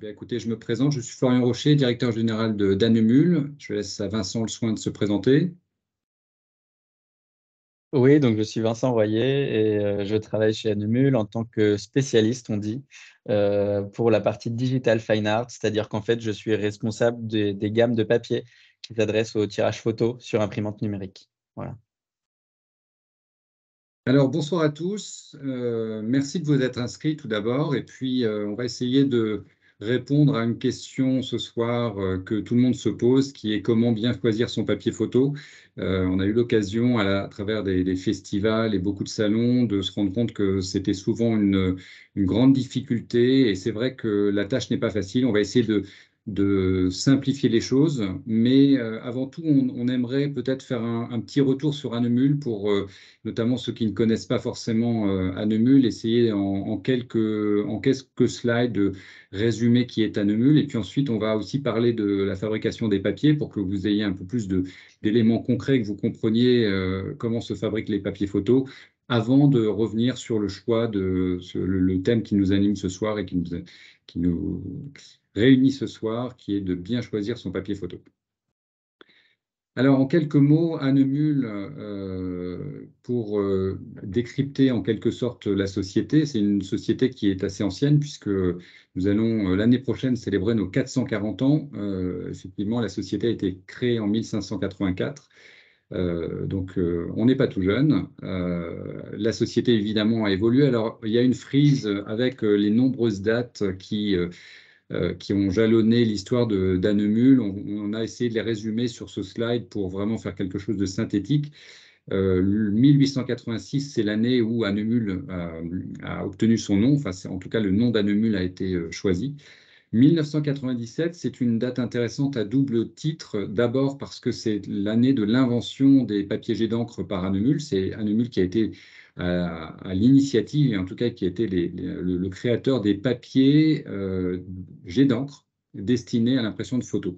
Écoutez, je me présente, je suis Florian Rocher, directeur général d'Annemul. Je laisse à Vincent le soin de se présenter. Oui, donc je suis Vincent Royer et je travaille chez Anumul en tant que spécialiste, on dit, pour la partie digital fine art, c'est-à-dire qu'en fait, je suis responsable des gammes de papier qui s'adressent au tirage photo sur imprimante numérique. Voilà. Alors, bonsoir à tous. Merci de vous être inscrits tout d'abord. Et puis, on va essayer de répondre à une question ce soir que tout le monde se pose, qui est comment bien choisir son papier photo. On a eu l'occasion, à travers des festivals et beaucoup de salons, de se rendre compte que c'était souvent une grande difficulté. Et c'est vrai que la tâche n'est pas facile. On va essayer de simplifier les choses. Mais avant tout, on aimerait peut-être faire un petit retour sur Annemul pour notamment ceux qui ne connaissent pas forcément Annemul, essayer en quelques slides de résumer qui est Annemul. Et puis ensuite, on va aussi parler de la fabrication des papiers pour que vous ayez un peu plus d'éléments concrets, que vous compreniez comment se fabriquent les papiers photos, avant de revenir sur le choix le thème qui nous anime ce soir et qui nous réunit ce soir, qui est de bien choisir son papier photo. Alors, en quelques mots, Annemul, pour décrypter en quelque sorte la société, c'est une société qui est assez ancienne puisque nous allons l'année prochaine célébrer nos 440 ans. Effectivement, la société a été créée en 1584. Donc, on n'est pas tout jeune. La société, évidemment, a évolué. Alors, il y a une frise avec les nombreuses dates qui ont jalonné l'histoire d'Annemul. On a essayé de les résumer sur ce slide pour vraiment faire quelque chose de synthétique. 1886, c'est l'année où Annemul a obtenu son nom. Enfin, en tout cas, le nom d'Annemul a été choisi. 1997, c'est une date intéressante à double titre. D'abord parce que c'est l'année de l'invention des papiers jet d'encre par Annemul. C'est Annemul qui a été à l'initiative, et en tout cas qui a été le créateur des papiers jet d'encre destinés à l'impression de photos.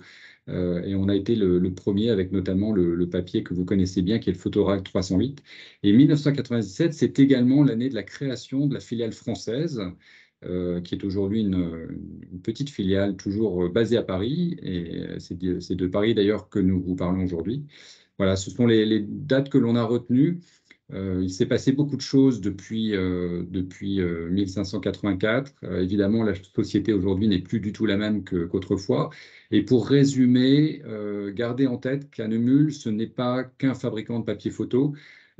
Et on a été le premier avec notamment le papier que vous connaissez bien, qui est le Photorag 308. Et 1997, c'est également l'année de la création de la filiale française, qui est aujourd'hui une petite filiale toujours basée à Paris. Et c'est de Paris d'ailleurs que nous vous parlons aujourd'hui. Voilà, ce sont les dates que l'on a retenues. Il s'est passé beaucoup de choses depuis 1584. Évidemment, la société aujourd'hui n'est plus du tout la même qu'autrefois. Et pour résumer, gardez en tête qu'Annemul, ce n'est pas qu'un fabricant de papier photo.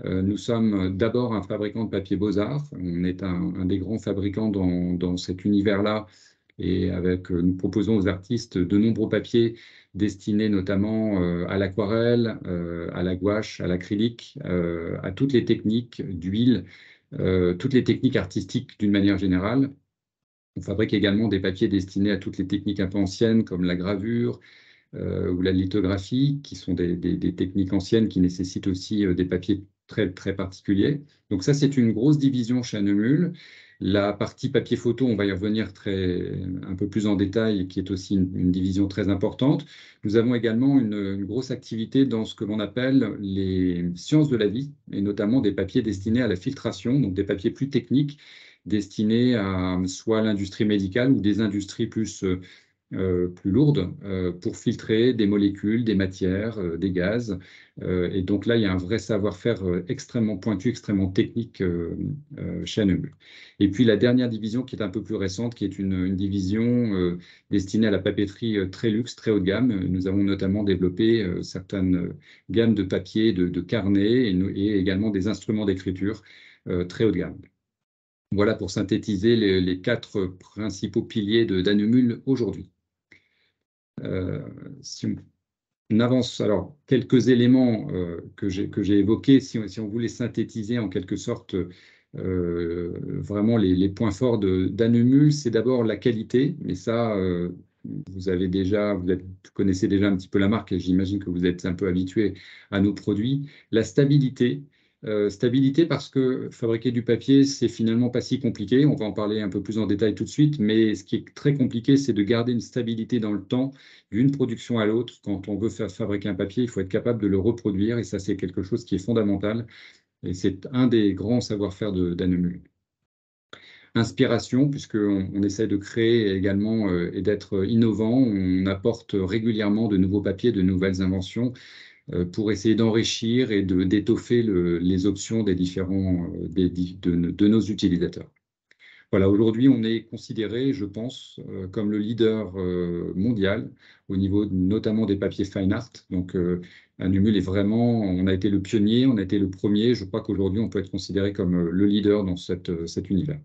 Nous sommes d'abord un fabricant de papier Beaux-Arts. On est un des grands fabricants dans cet univers-là. Et nous proposons aux artistes de nombreux papiers destinés notamment à l'aquarelle, à la gouache, à l'acrylique, à toutes les techniques d'huile, toutes les techniques artistiques d'une manière générale. On fabrique également des papiers destinés à toutes les techniques un peu anciennes comme la gravure ou la lithographie, qui sont des techniques anciennes qui nécessitent aussi des papiers très, très particuliers. Donc ça, c'est une grosse division chez Annemul. La partie papier photo, on va y revenir un peu plus en détail, qui est aussi une division très importante. Nous avons également une grosse activité dans ce que l'on appelle les sciences de la vie, et notamment des papiers destinés à la filtration, donc des papiers plus techniques, destinés à soit l'industrie médicale ou des industries plus lourdes pour filtrer des molécules, des matières, des gaz. Et donc là, il y a un vrai savoir-faire extrêmement pointu, extrêmement technique chez Annemul. Et puis la dernière division qui est un peu plus récente, qui est une division destinée à la papeterie très luxe, très haut de gamme. Nous avons notamment développé certaines gammes de papier, de carnets et également des instruments d'écriture très haut de gamme. Voilà pour synthétiser les quatre principaux piliers d'Annemul aujourd'hui. Si on avance, alors quelques éléments que j'ai évoqués, si on voulait synthétiser en quelque sorte vraiment les points forts d'Annemul, c'est d'abord la qualité, mais ça, vous connaissez déjà un petit peu la marque et j'imagine que vous êtes un peu habitué à nos produits. La stabilité. Stabilité parce que fabriquer du papier, c'est finalement pas si compliqué. On va en parler un peu plus en détail tout de suite, mais ce qui est très compliqué, c'est de garder une stabilité dans le temps d'une production à l'autre. Quand on veut faire fabriquer un papier, il faut être capable de le reproduire et ça, c'est quelque chose qui est fondamental et c'est un des grands savoir-faire d'Annemul. Inspiration, puisqu'on essaie de créer également et d'être innovant. On apporte régulièrement de nouveaux papiers, de nouvelles inventions pour essayer d'enrichir et d'étoffer les options des différents, de nos utilisateurs. Voilà, aujourd'hui, on est considéré, je pense, comme le leader mondial au niveau notamment des papiers fine art. Donc, Anumul est vraiment, on a été le pionnier, on a été le premier. Je crois qu'aujourd'hui, on peut être considéré comme le leader dans cet univers.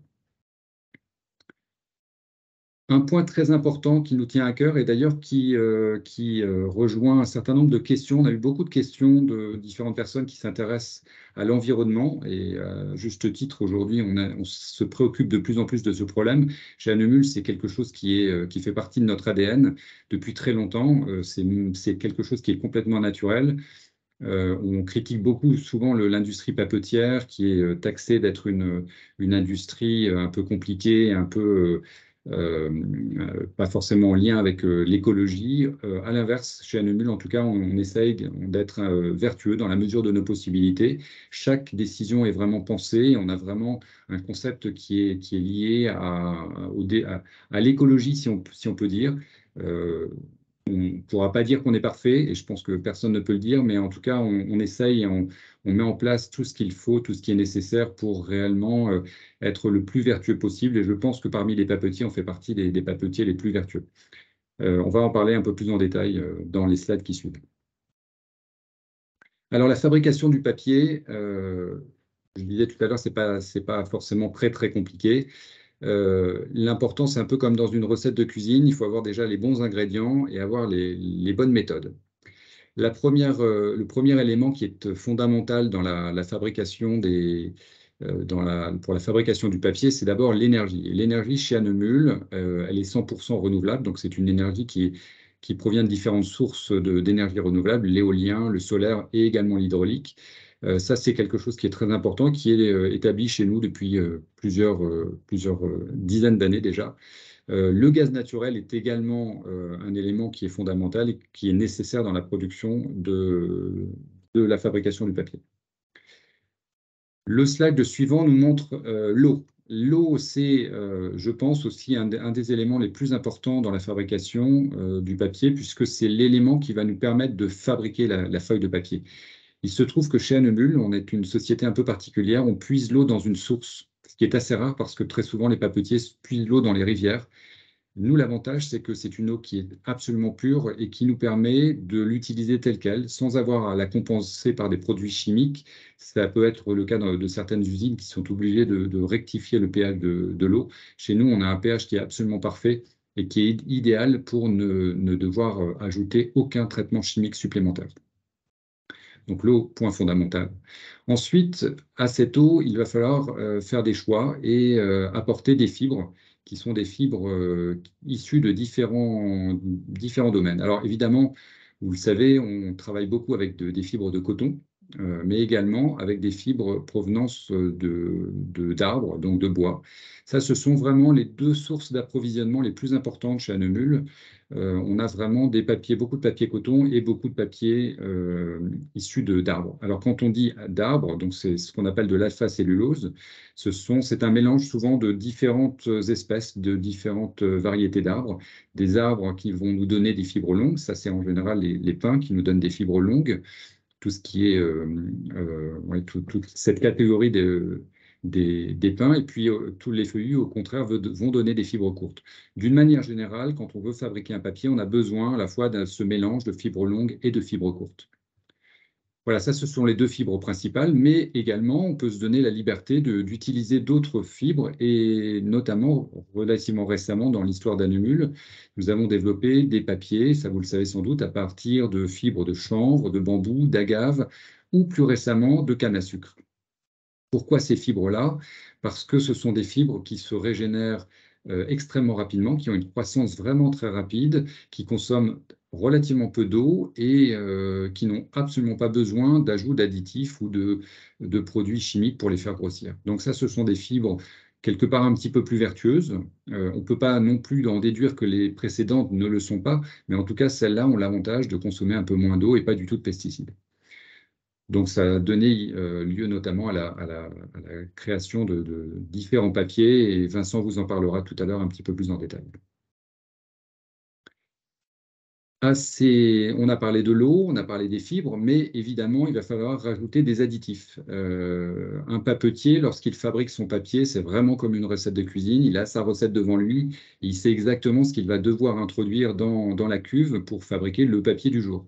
Un point très important qui nous tient à cœur et d'ailleurs qui rejoint un certain nombre de questions. On a eu beaucoup de questions de différentes personnes qui s'intéressent à l'environnement et à juste titre, aujourd'hui, on se préoccupe de plus en plus de ce problème. Chez Anumul, c'est quelque chose qui fait partie de notre ADN depuis très longtemps. C'est quelque chose qui est complètement naturel. On critique beaucoup souvent l'industrie papetière qui est taxée d'être une industrie un peu compliquée, un peu pas forcément en lien avec l'écologie. À l'inverse, chez Anumul, en tout cas, on essaye d'être vertueux dans la mesure de nos possibilités. Chaque décision est vraiment pensée. On a vraiment un concept qui est lié à l'écologie, si on peut dire. On ne pourra pas dire qu'on est parfait, et je pense que personne ne peut le dire, mais en tout cas, on essaye et on met en place tout ce qu'il faut, tout ce qui est nécessaire pour réellement être le plus vertueux possible. Et je pense que parmi les papetiers, on fait partie des papetiers les plus vertueux. On va en parler un peu plus en détail dans les slides qui suivent. Alors, la fabrication du papier, je disais tout à l'heure, c'est pas forcément très, très compliqué. L'important, c'est un peu comme dans une recette de cuisine, il faut avoir déjà les bons ingrédients et avoir les bonnes méthodes. Le premier élément qui est fondamental dans la fabrication pour la fabrication du papier, c'est d'abord l'énergie. Et l'énergie chez Anumul, elle est 100% renouvelable, donc c'est une énergie qui provient de différentes sources d'énergie renouvelable, l'éolien, le solaire et également l'hydraulique. Ça, c'est quelque chose qui est très important, qui est établi chez nous depuis plusieurs dizaines d'années déjà. Le gaz naturel est également un élément qui est fondamental et qui est nécessaire dans la production de la fabrication du papier. Le slide suivant nous montre l'eau. L'eau, c'est, je pense, aussi un des éléments les plus importants dans la fabrication du papier, puisque c'est l'élément qui va nous permettre de fabriquer la feuille de papier. Il se trouve que chez Anumul, on est une société un peu particulière, on puise l'eau dans une source, ce qui est assez rare parce que très souvent les papetiers puisent l'eau dans les rivières. Nous, l'avantage, c'est que c'est une eau qui est absolument pure et qui nous permet de l'utiliser telle qu'elle, sans avoir à la compenser par des produits chimiques. Ça peut être le cas de certaines usines qui sont obligées de rectifier le pH de l'eau. Chez nous, on a un pH qui est absolument parfait et qui est idéal pour ne devoir ajouter aucun traitement chimique supplémentaire. Donc l'eau, point fondamental. Ensuite, à cette eau, il va falloir faire des choix et apporter des fibres qui sont des fibres issues de différents domaines. Alors évidemment, vous le savez, on travaille beaucoup avec des fibres de coton, mais également avec des fibres provenance d'arbres, donc de bois. Ça, ce sont vraiment les deux sources d'approvisionnement les plus importantes chez Anumul. On a vraiment beaucoup de papier coton et beaucoup de papier issus d'arbres. Alors quand on dit d'arbres, donc c'est ce qu'on appelle de l'alpha-cellulose. C'est un mélange souvent de différentes espèces, de différentes variétés d'arbres. Des arbres qui vont nous donner des fibres longues, ça c'est en général les pins qui nous donnent des fibres longues. Tout ce qui est toute cette catégorie des pins, et puis tous les feuillus, au contraire, vont donner des fibres courtes. D'une manière générale, quand on veut fabriquer un papier, on a besoin à la fois de ce mélange de fibres longues et de fibres courtes. Voilà, ça, ce sont les deux fibres principales, mais également, on peut se donner la liberté d'utiliser d'autres fibres, et notamment, relativement récemment, dans l'histoire d'Anumul, nous avons développé des papiers, ça vous le savez sans doute, à partir de fibres de chanvre, de bambou, d'agave, ou plus récemment, de canne à sucre. Pourquoi ces fibres-là? Parce que ce sont des fibres qui se régénèrent extrêmement rapidement, qui ont une croissance vraiment très rapide, qui consomment relativement peu d'eau et qui n'ont absolument pas besoin d'ajout d'additifs ou de produits chimiques pour les faire grossir. Donc ça, ce sont des fibres quelque part un petit peu plus vertueuses. On ne peut pas non plus en déduire que les précédentes ne le sont pas, mais en tout cas, celles-là ont l'avantage de consommer un peu moins d'eau et pas du tout de pesticides. Donc, ça a donné lieu notamment à la création de différents papiers, et Vincent vous en parlera tout à l'heure un petit peu plus en détail. On a parlé de l'eau, on a parlé des fibres, mais évidemment, il va falloir rajouter des additifs. Un papetier, lorsqu'il fabrique son papier, c'est vraiment comme une recette de cuisine. Il a sa recette devant lui, et il sait exactement ce qu'il va devoir introduire dans la cuve pour fabriquer le papier du jour.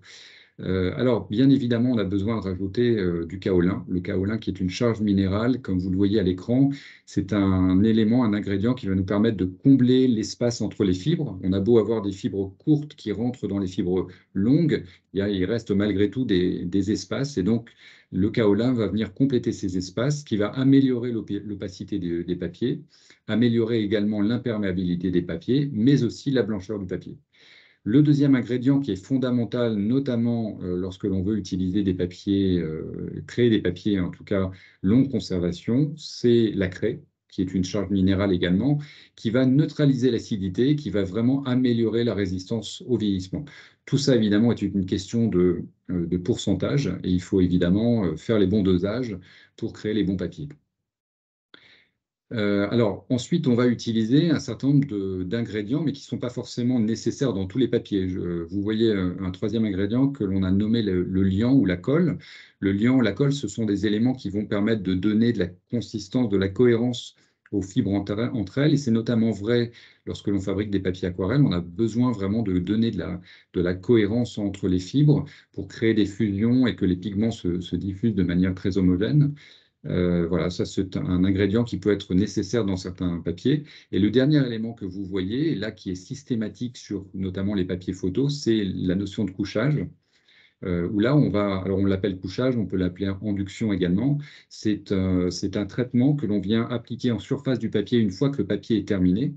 Alors, bien évidemment, on a besoin de rajouter du kaolin. Le kaolin, qui est une charge minérale, comme vous le voyez à l'écran, c'est un élément, un ingrédient qui va nous permettre de combler l'espace entre les fibres. On a beau avoir des fibres courtes qui rentrent dans les fibres longues, il reste malgré tout des espaces. Et donc, le kaolin va venir compléter ces espaces, ce qui va améliorer l'opacité des papiers, améliorer également l'imperméabilité des papiers, mais aussi la blancheur du papier. Le deuxième ingrédient qui est fondamental, notamment lorsque l'on veut utiliser des papiers, créer des papiers en tout cas longue conservation, c'est la craie, qui est une charge minérale également, qui va neutraliser l'acidité, qui va vraiment améliorer la résistance au vieillissement. Tout ça, évidemment, est une question de pourcentage, et il faut évidemment faire les bons dosages pour créer les bons papiers. Alors, ensuite, on va utiliser un certain nombre d'ingrédients, mais qui ne sont pas forcément nécessaires dans tous les papiers. Vous voyez un troisième ingrédient que l'on a nommé le liant ou la colle. Le liant ou la colle, ce sont des éléments qui vont permettre de donner de la consistance, de la cohérence aux fibres entre elles. Et c'est notamment vrai lorsque l'on fabrique des papiers aquarelles. On a besoin vraiment de donner de la cohérence entre les fibres pour créer des fusions et que les pigments se diffusent de manière très homogène. Voilà, ça c'est un ingrédient qui peut être nécessaire dans certains papiers. Et le dernier élément que vous voyez, là qui est systématique sur notamment les papiers photos, c'est la notion de couchage. Où là, alors on l'appelle couchage, on peut l'appeler induction également. C'est un traitement que l'on vient appliquer en surface du papier une fois que le papier est terminé,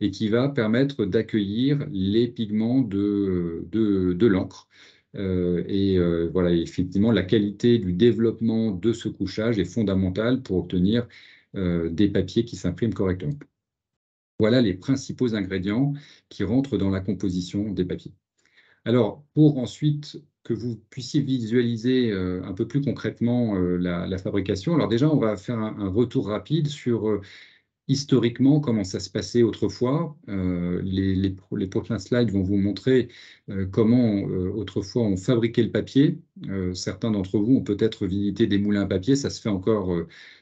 et qui va permettre d'accueillir les pigments de l'encre. Voilà, effectivement, la qualité du développement de ce couchage est fondamentale pour obtenir des papiers qui s'impriment correctement. Voilà les principaux ingrédients qui rentrent dans la composition des papiers. Alors, pour ensuite que vous puissiez visualiser un peu plus concrètement la fabrication, alors déjà, on va faire un retour rapide sur historiquement comment ça se passait autrefois. Les prochains slides vont vous montrer comment autrefois on fabriquait le papier. Certains d'entre vous ont peut-être visité des moulins à papier, ça se fait encore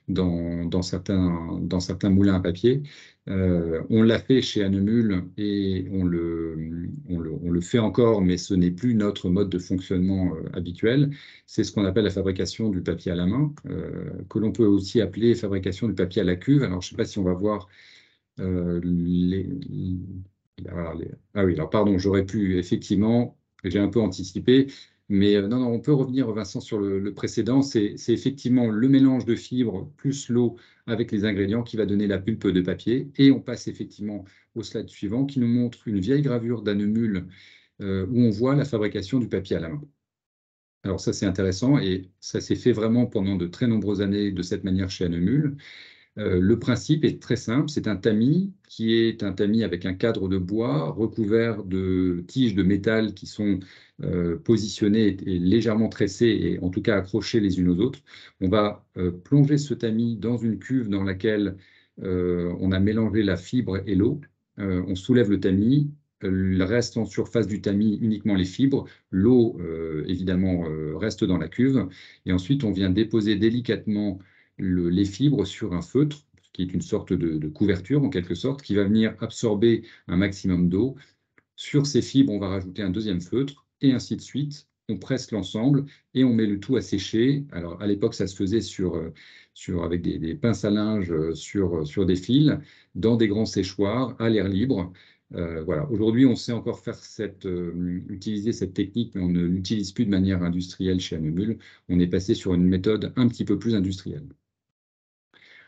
dans certains moulins à papier. On l'a fait chez Annemul et on le fait encore, mais ce n'est plus notre mode de fonctionnement habituel. C'est ce qu'on appelle la fabrication du papier à la main, que l'on peut aussi appeler fabrication du papier à la cuve. Alors, je ne sais pas si on va voir Ah oui, alors pardon, j'aurais pu effectivement, j'ai un peu anticipé, mais non, non, on peut revenir, Vincent, sur le précédent. C'est effectivement le mélange de fibres plus l'eau avec les ingrédients qui va donner la pulpe de papier. Et on passe effectivement au slide suivant qui nous montre une vieille gravure d'Annemul où on voit la fabrication du papier à la main. Alors ça, c'est intéressant et ça s'est fait vraiment pendant de très nombreuses années de cette manière chez Annemul. Le principe est très simple, c'est un tamis qui est un tamis avec un cadre de bois recouvert de tiges de métal qui sont positionnées et légèrement tressées et en tout cas accrochées les unes aux autres. On va plonger ce tamis dans une cuve dans laquelle on a mélangé la fibre et l'eau. On soulève le tamis. Reste en surface du tamis uniquement les fibres. L'eau, évidemment, reste dans la cuve. Et ensuite, on vient déposer délicatement les fibres sur un feutre, qui est une sorte de couverture en quelque sorte, qui va venir absorber un maximum d'eau. Sur ces fibres, on va rajouter un deuxième feutre, et ainsi de suite. On presse l'ensemble et on met le tout à sécher. Alors, à l'époque, ça se faisait avec des pinces à linge sur des fils, dans des grands séchoirs, à l'air libre. Voilà. Aujourd'hui, on sait encore utiliser cette technique, mais on ne l'utilise plus de manière industrielle chez Annemul. On est passé sur une méthode un petit peu plus industrielle.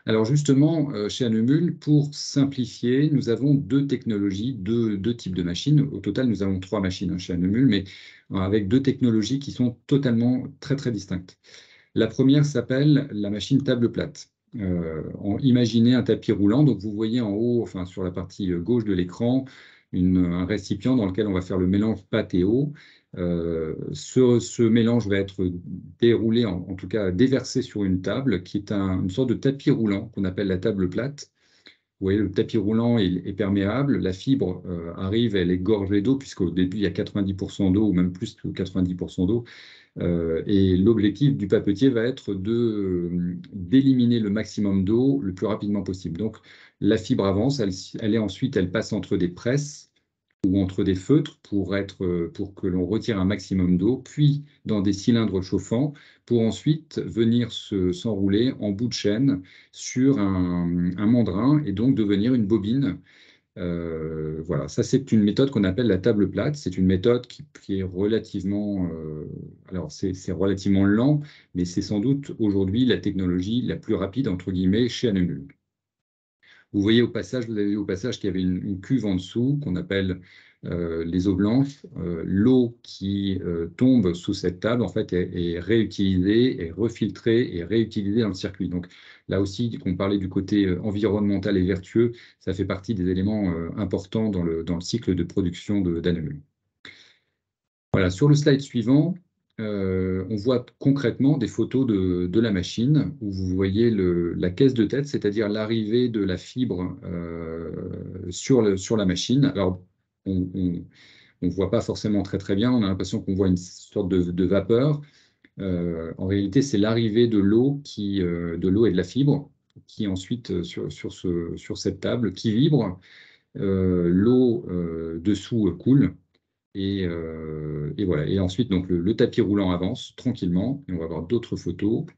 Alors justement, chez Annemul, pour simplifier, nous avons deux technologies, deux types de machines. Au total, nous avons 3 machines chez Annemul, mais avec 2 technologies qui sont totalement très, très distinctes. La première s'appelle la machine table plate. Imaginez un tapis roulant. Donc vous voyez en haut, enfin sur la partie gauche de l'écran, un récipient dans lequel on va faire le mélange pâte et eau. Ce mélange va être déroulé, en tout cas déversé sur une table qui est une sorte de tapis roulant qu'on appelle la table plate. Vous voyez, le tapis roulant est perméable, la fibre arrive, elle est gorgée d'eau, puisqu'au début, il y a 90% d'eau, ou même plus que 90% d'eau. Et l'objectif du papetier va être d'éliminer le maximum d'eau le plus rapidement possible. Donc, la fibre avance, elle passe entre des presses ou entre des feutres pour que l'on retire un maximum d'eau, puis dans des cylindres chauffants pour ensuite venir s'enrouler en bout de chaîne sur un mandrin et donc devenir une bobine. Voilà, ça c'est une méthode qu'on appelle la table plate. C'est une méthode qui est relativement, alors c'est relativement lent, mais c'est sans doute aujourd'hui la technologie la plus rapide entre guillemets chez Anemul. Vous voyez au passage, vous avez vu au passage qu'il y avait une cuve en dessous qu'on appelle les eaux blanches. L'eau qui tombe sous cette table, en fait, est réutilisée, est refiltrée et réutilisée dans le circuit. Donc là aussi, on parlait du côté environnemental et vertueux, ça fait partie des éléments importants dans le cycle de production d'Anemul. Voilà, sur le slide suivant, on voit concrètement des photos de la machine où vous voyez la caisse de tête, c'est-à-dire l'arrivée de la fibre sur la machine. Alors, on ne voit pas forcément très très bien, on a l'impression qu'on voit une sorte de vapeur. En réalité, c'est l'arrivée de l'eau de l'eau et de la fibre qui ensuite, sur cette table, qui vibre. L'eau dessous coule. Et voilà. Et ensuite, donc, le tapis roulant avance tranquillement. Et on va avoir d'autres photos qui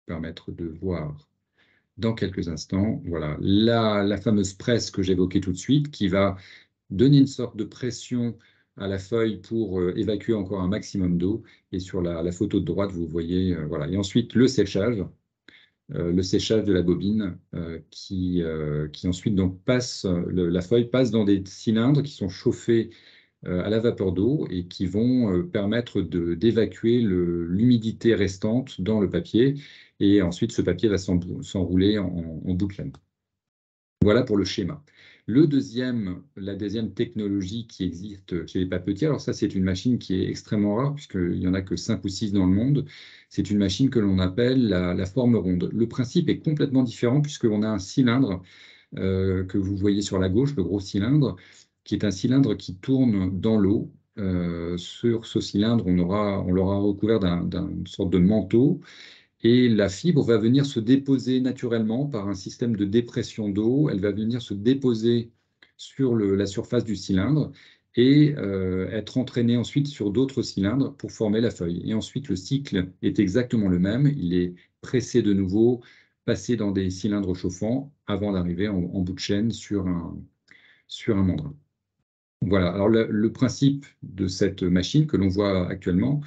permettre de voir dans quelques instants. Voilà, la fameuse presse que j'évoquais tout de suite, qui va donner une sorte de pression à la feuille pour évacuer encore un maximum d'eau. Et sur la photo de droite, vous voyez, voilà. Et ensuite, le séchage de la bobine qui ensuite donc passe, la feuille passe dans des cylindres qui sont chauffés à la vapeur d'eau et qui vont permettre d'évacuer l'humidité restante dans le papier. Et ensuite, ce papier va s'enrouler en bout de laine. Voilà pour le schéma. La deuxième technologie qui existe chez les papetiers, alors ça, c'est une machine qui est extrêmement rare, puisqu'il n'y en a que 5 ou 6 dans le monde. C'est une machine que l'on appelle la forme ronde. Le principe est complètement différent, puisqu'on a un cylindre que vous voyez sur la gauche, le gros cylindre, qui est un cylindre qui tourne dans l'eau. Sur ce cylindre, on l'aura recouvert d'une sorte de manteau. Et la fibre va venir se déposer naturellement par un système de dépression d'eau. Elle va venir se déposer sur la surface du cylindre et être entraînée ensuite sur d'autres cylindres pour former la feuille. Et ensuite, le cycle est exactement le même. Il est pressé de nouveau, passé dans des cylindres chauffants avant d'arriver en bout de chaîne sur un mandrin. Voilà. Alors, le principe de cette machine que l'on voit actuellement,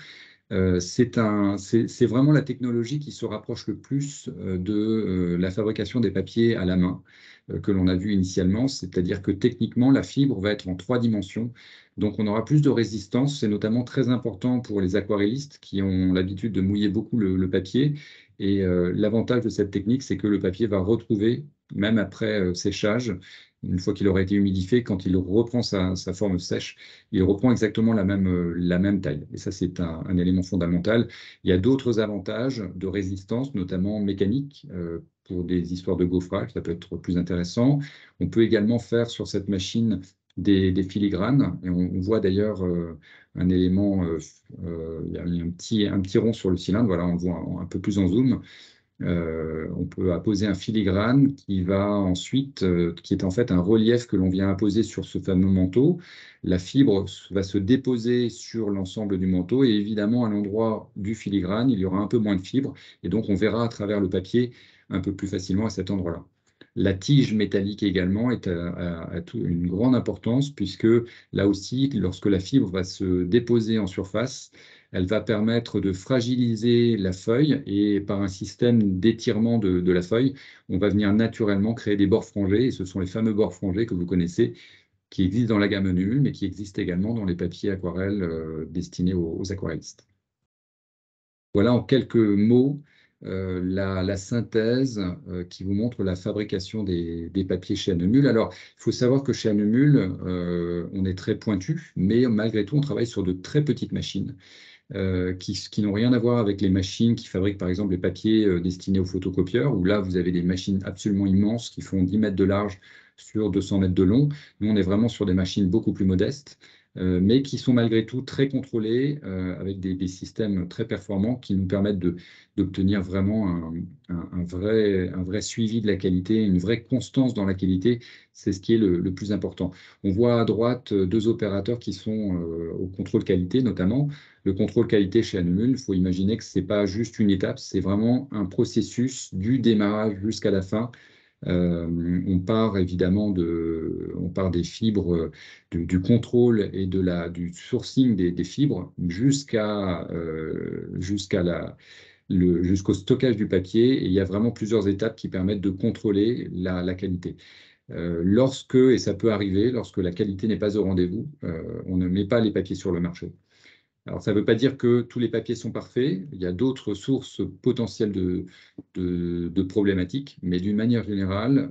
c'est vraiment la technologie qui se rapproche le plus de la fabrication des papiers à la main que l'on a vu initialement, c'est-à-dire que techniquement, la fibre va être en 3 dimensions, donc on aura plus de résistance. C'est notamment très important pour les aquarellistes qui ont l'habitude de mouiller beaucoup le papier, et l'avantage de cette technique, c'est que le papier va retrouver, même après séchage, une fois qu'il aura été humidifié, quand il reprend sa forme sèche, il reprend exactement la même taille. Et ça, c'est un élément fondamental. Il y a d'autres avantages de résistance, notamment mécaniques, pour des histoires de gaufrage, ça peut être plus intéressant. On peut également faire sur cette machine des filigranes. Et on voit d'ailleurs un élément, il y a un petit rond sur le cylindre, voilà, on le voit un peu plus en zoom. On peut apposer un filigrane qui va ensuite, qui est en fait un relief que l'on vient apposer sur ce fameux manteau. La fibre va se déposer sur l'ensemble du manteau et évidemment à l'endroit du filigrane, il y aura un peu moins de fibre et donc on verra à travers le papier un peu plus facilement à cet endroit-là. La tige métallique également est une grande importance puisque là aussi, lorsque la fibre va se déposer en surface, elle va permettre de fragiliser la feuille et par un système d'étirement de la feuille, on va venir naturellement créer des bords frangés et ce sont les fameux bords frangés que vous connaissez qui existent dans la gamme nulle mais qui existent également dans les papiers aquarelles destinés aux aquarellistes. Voilà en quelques mots la synthèse qui vous montre la fabrication des papiers chez Annemul. Alors, il faut savoir que chez Annemul, on est très pointu, mais malgré tout, on travaille sur de très petites machines qui n'ont rien à voir avec les machines qui fabriquent par exemple les papiers destinés aux photocopieurs, où là vous avez des machines absolument immenses qui font 10 mètres de large sur 200 mètres de long. Nous, on est vraiment sur des machines beaucoup plus modestes, mais qui sont malgré tout très contrôlées, avec des systèmes très performants qui nous permettent d'obtenir vraiment un vrai suivi de la qualité, une vraie constance dans la qualité. C'est ce qui est le plus important. On voit à droite deux opérateurs qui sont au contrôle qualité notamment. Le contrôle qualité chez Annemul, il faut imaginer que ce n'est pas juste une étape, c'est vraiment un processus du démarrage jusqu'à la fin. On part évidemment on part des fibres, du contrôle et du sourcing des fibres jusqu'au stockage du papier. Et il y a vraiment plusieurs étapes qui permettent de contrôler la qualité. Et ça peut arriver, lorsque la qualité n'est pas au rendez-vous, on ne met pas les papiers sur le marché. Alors, ça ne veut pas dire que tous les papiers sont parfaits. Il y a d'autres sources potentielles de problématiques, mais d'une manière générale,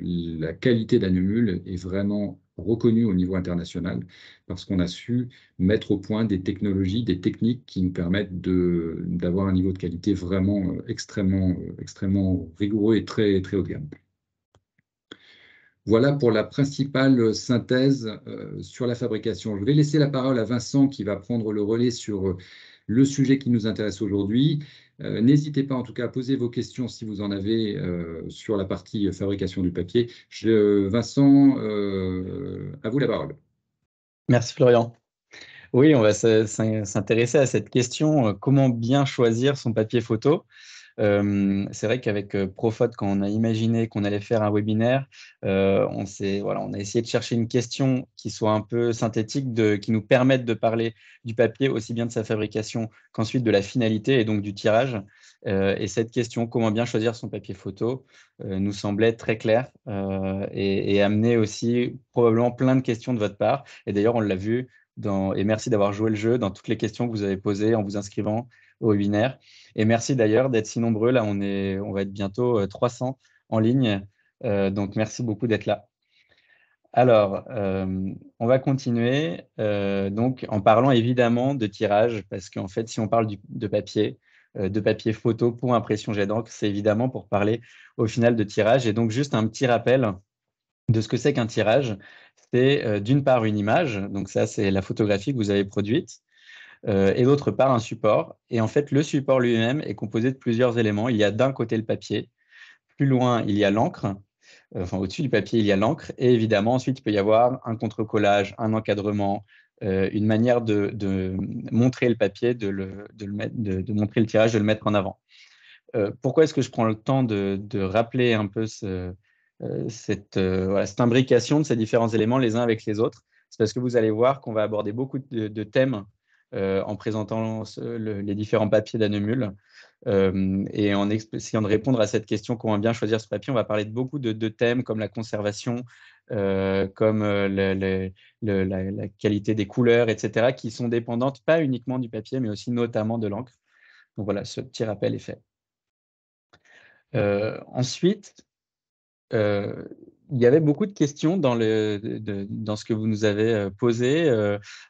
la qualité d'Annemul est vraiment reconnue au niveau international parce qu'on a su mettre au point des technologies, des techniques qui nous permettent d'avoir un niveau de qualité vraiment extrêmement rigoureux et très, très haut de gamme. Voilà pour la principale synthèse sur la fabrication. Je vais laisser la parole à Vincent qui va prendre le relais sur le sujet qui nous intéresse aujourd'hui. N'hésitez pas en tout cas à poser vos questions si vous en avez sur la partie fabrication du papier. Vincent, à vous la parole. Merci Florian. Oui, on va s'intéresser à cette question, comment bien choisir son papier photo. C'est vrai qu'avec Profot, quand on a imaginé qu'on allait faire un webinaire, on a essayé de chercher une question qui soit un peu synthétique, qui nous permette de parler du papier, aussi bien de sa fabrication qu'ensuite de la finalité et donc du tirage. Et cette question, comment bien choisir son papier photo, nous semblait très claire et amenait aussi probablement plein de questions de votre part. Et d'ailleurs, on l'a vu, et merci d'avoir joué le jeu dans toutes les questions que vous avez posées en vous inscrivant au webinaire. Et merci d'ailleurs d'être si nombreux. Là, on va être bientôt 300 en ligne. Donc, merci beaucoup d'être là. Alors, on va continuer donc, en parlant évidemment de tirage, parce qu'en fait, si on parle de papier photo pour impression jet d'encre, c'est évidemment pour parler au final de tirage. Et donc, juste un petit rappel de ce que c'est qu'un tirage. C'est d'une part une image, donc ça, c'est la photographie que vous avez produite. Et d'autre part un support. Et en fait, le support lui-même est composé de plusieurs éléments. Il y a d'un côté le papier, plus loin, il y a l'encre, enfin au-dessus du papier, il y a l'encre, et évidemment, ensuite, il peut y avoir un contre-collage, un encadrement, une manière de montrer le papier, de montrer le tirage, de le mettre en avant. Pourquoi est-ce que je prends le temps de rappeler un peu cette imbrication de ces différents éléments les uns avec les autres? C'est parce que vous allez voir qu'on va aborder beaucoup de thèmes en présentant les différents papiers d'Annemul. Et en essayant de répondre à cette question, comment bien choisir ce papier, on va parler de beaucoup de thèmes comme la conservation, comme la qualité des couleurs, etc., qui sont dépendantes pas uniquement du papier, mais aussi notamment de l'encre. Donc voilà, ce petit rappel est fait. Ensuite, il y avait beaucoup de questions dans ce que vous nous avez posé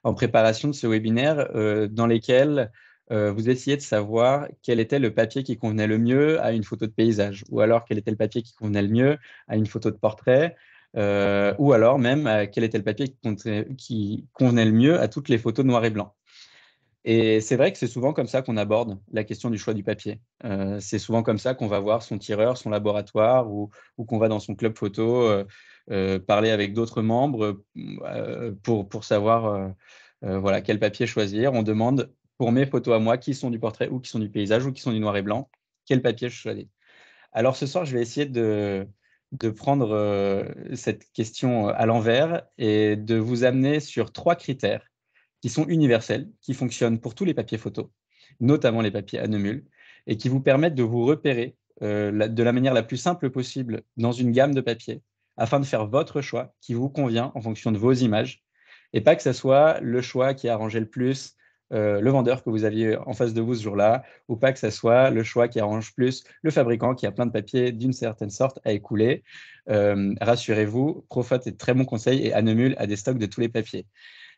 en préparation de ce webinaire, dans lesquelles vous essayez de savoir quel était le papier qui convenait le mieux à une photo de paysage, ou alors quel était le papier qui convenait le mieux à une photo de portrait, ou alors même quel était le papier qui convenait le mieux à toutes les photos noir et blanc. Et c'est vrai que c'est souvent comme ça qu'on aborde la question du choix du papier. C'est souvent comme ça qu'on va voir son tireur, son laboratoire, ou qu'on va dans son club photo parler avec d'autres membres pour savoir voilà, quel papier choisir. On demande pour mes photos à moi qui sont du portrait ou qui sont du paysage ou qui sont du noir et blanc, quel papier je choisis. Alors ce soir, je vais essayer de prendre cette question à l'envers et de vous amener sur 3 critères qui sont universels, qui fonctionnent pour tous les papiers photos, notamment les papiers Annemul, et qui vous permettent de vous repérer de la manière la plus simple possible dans une gamme de papiers, afin de faire votre choix qui vous convient en fonction de vos images, et pas que ce soit le choix qui a arrangé le plus le vendeur que vous aviez en face de vous ce jour-là, ou pas que ça soit le choix qui arrange plus le fabricant qui a plein de papier d'une certaine sorte à écouler. Rassurez-vous, Profot est de très bon conseil et Annemul a des stocks de tous les papiers.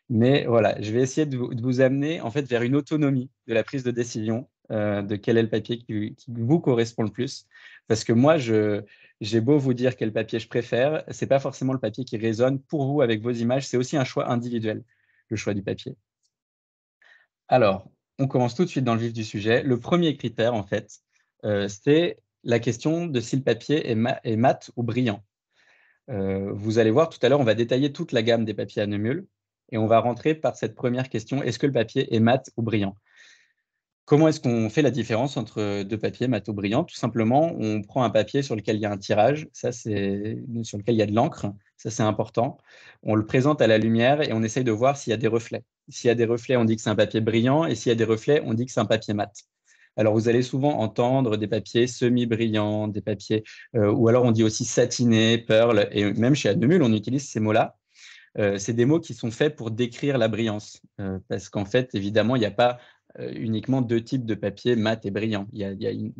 Mais voilà, je vais essayer de vous amener en fait vers une autonomie de la prise de décision, de quel est le papier qui vous correspond le plus. Parce que moi, j'ai beau vous dire quel papier je préfère, ce n'est pas forcément le papier qui résonne pour vous avec vos images, c'est aussi un choix individuel, le choix du papier. Alors, on commence tout de suite dans le vif du sujet. Le premier critère, en fait, c'est la question de si le papier est mat ou brillant. Vous allez voir tout à l'heure, on va détailler toute la gamme des papiers Annemul et on va rentrer par cette première question, est-ce que le papier est mat ou brillant? Comment est-ce qu'on fait la différence entre deux papiers mat ou brillant? Tout simplement, on prend un papier sur lequel il y a un tirage, ça c'est sur lequel il y a de l'encre, ça c'est important. On le présente à la lumière et on essaye de voir s'il y a des reflets. S'il y a des reflets, on dit que c'est un papier brillant et s'il y a des reflets, on dit que c'est un papier mat. Alors, vous allez souvent entendre des papiers semi-brillants, des papiers, ou alors on dit aussi satiné, pearl, et même chez Annemul, on utilise ces mots-là. C'est des mots qui sont faits pour décrire la brillance, parce qu'en fait, évidemment, il n'y a pas uniquement deux types de papier, mat et brillant.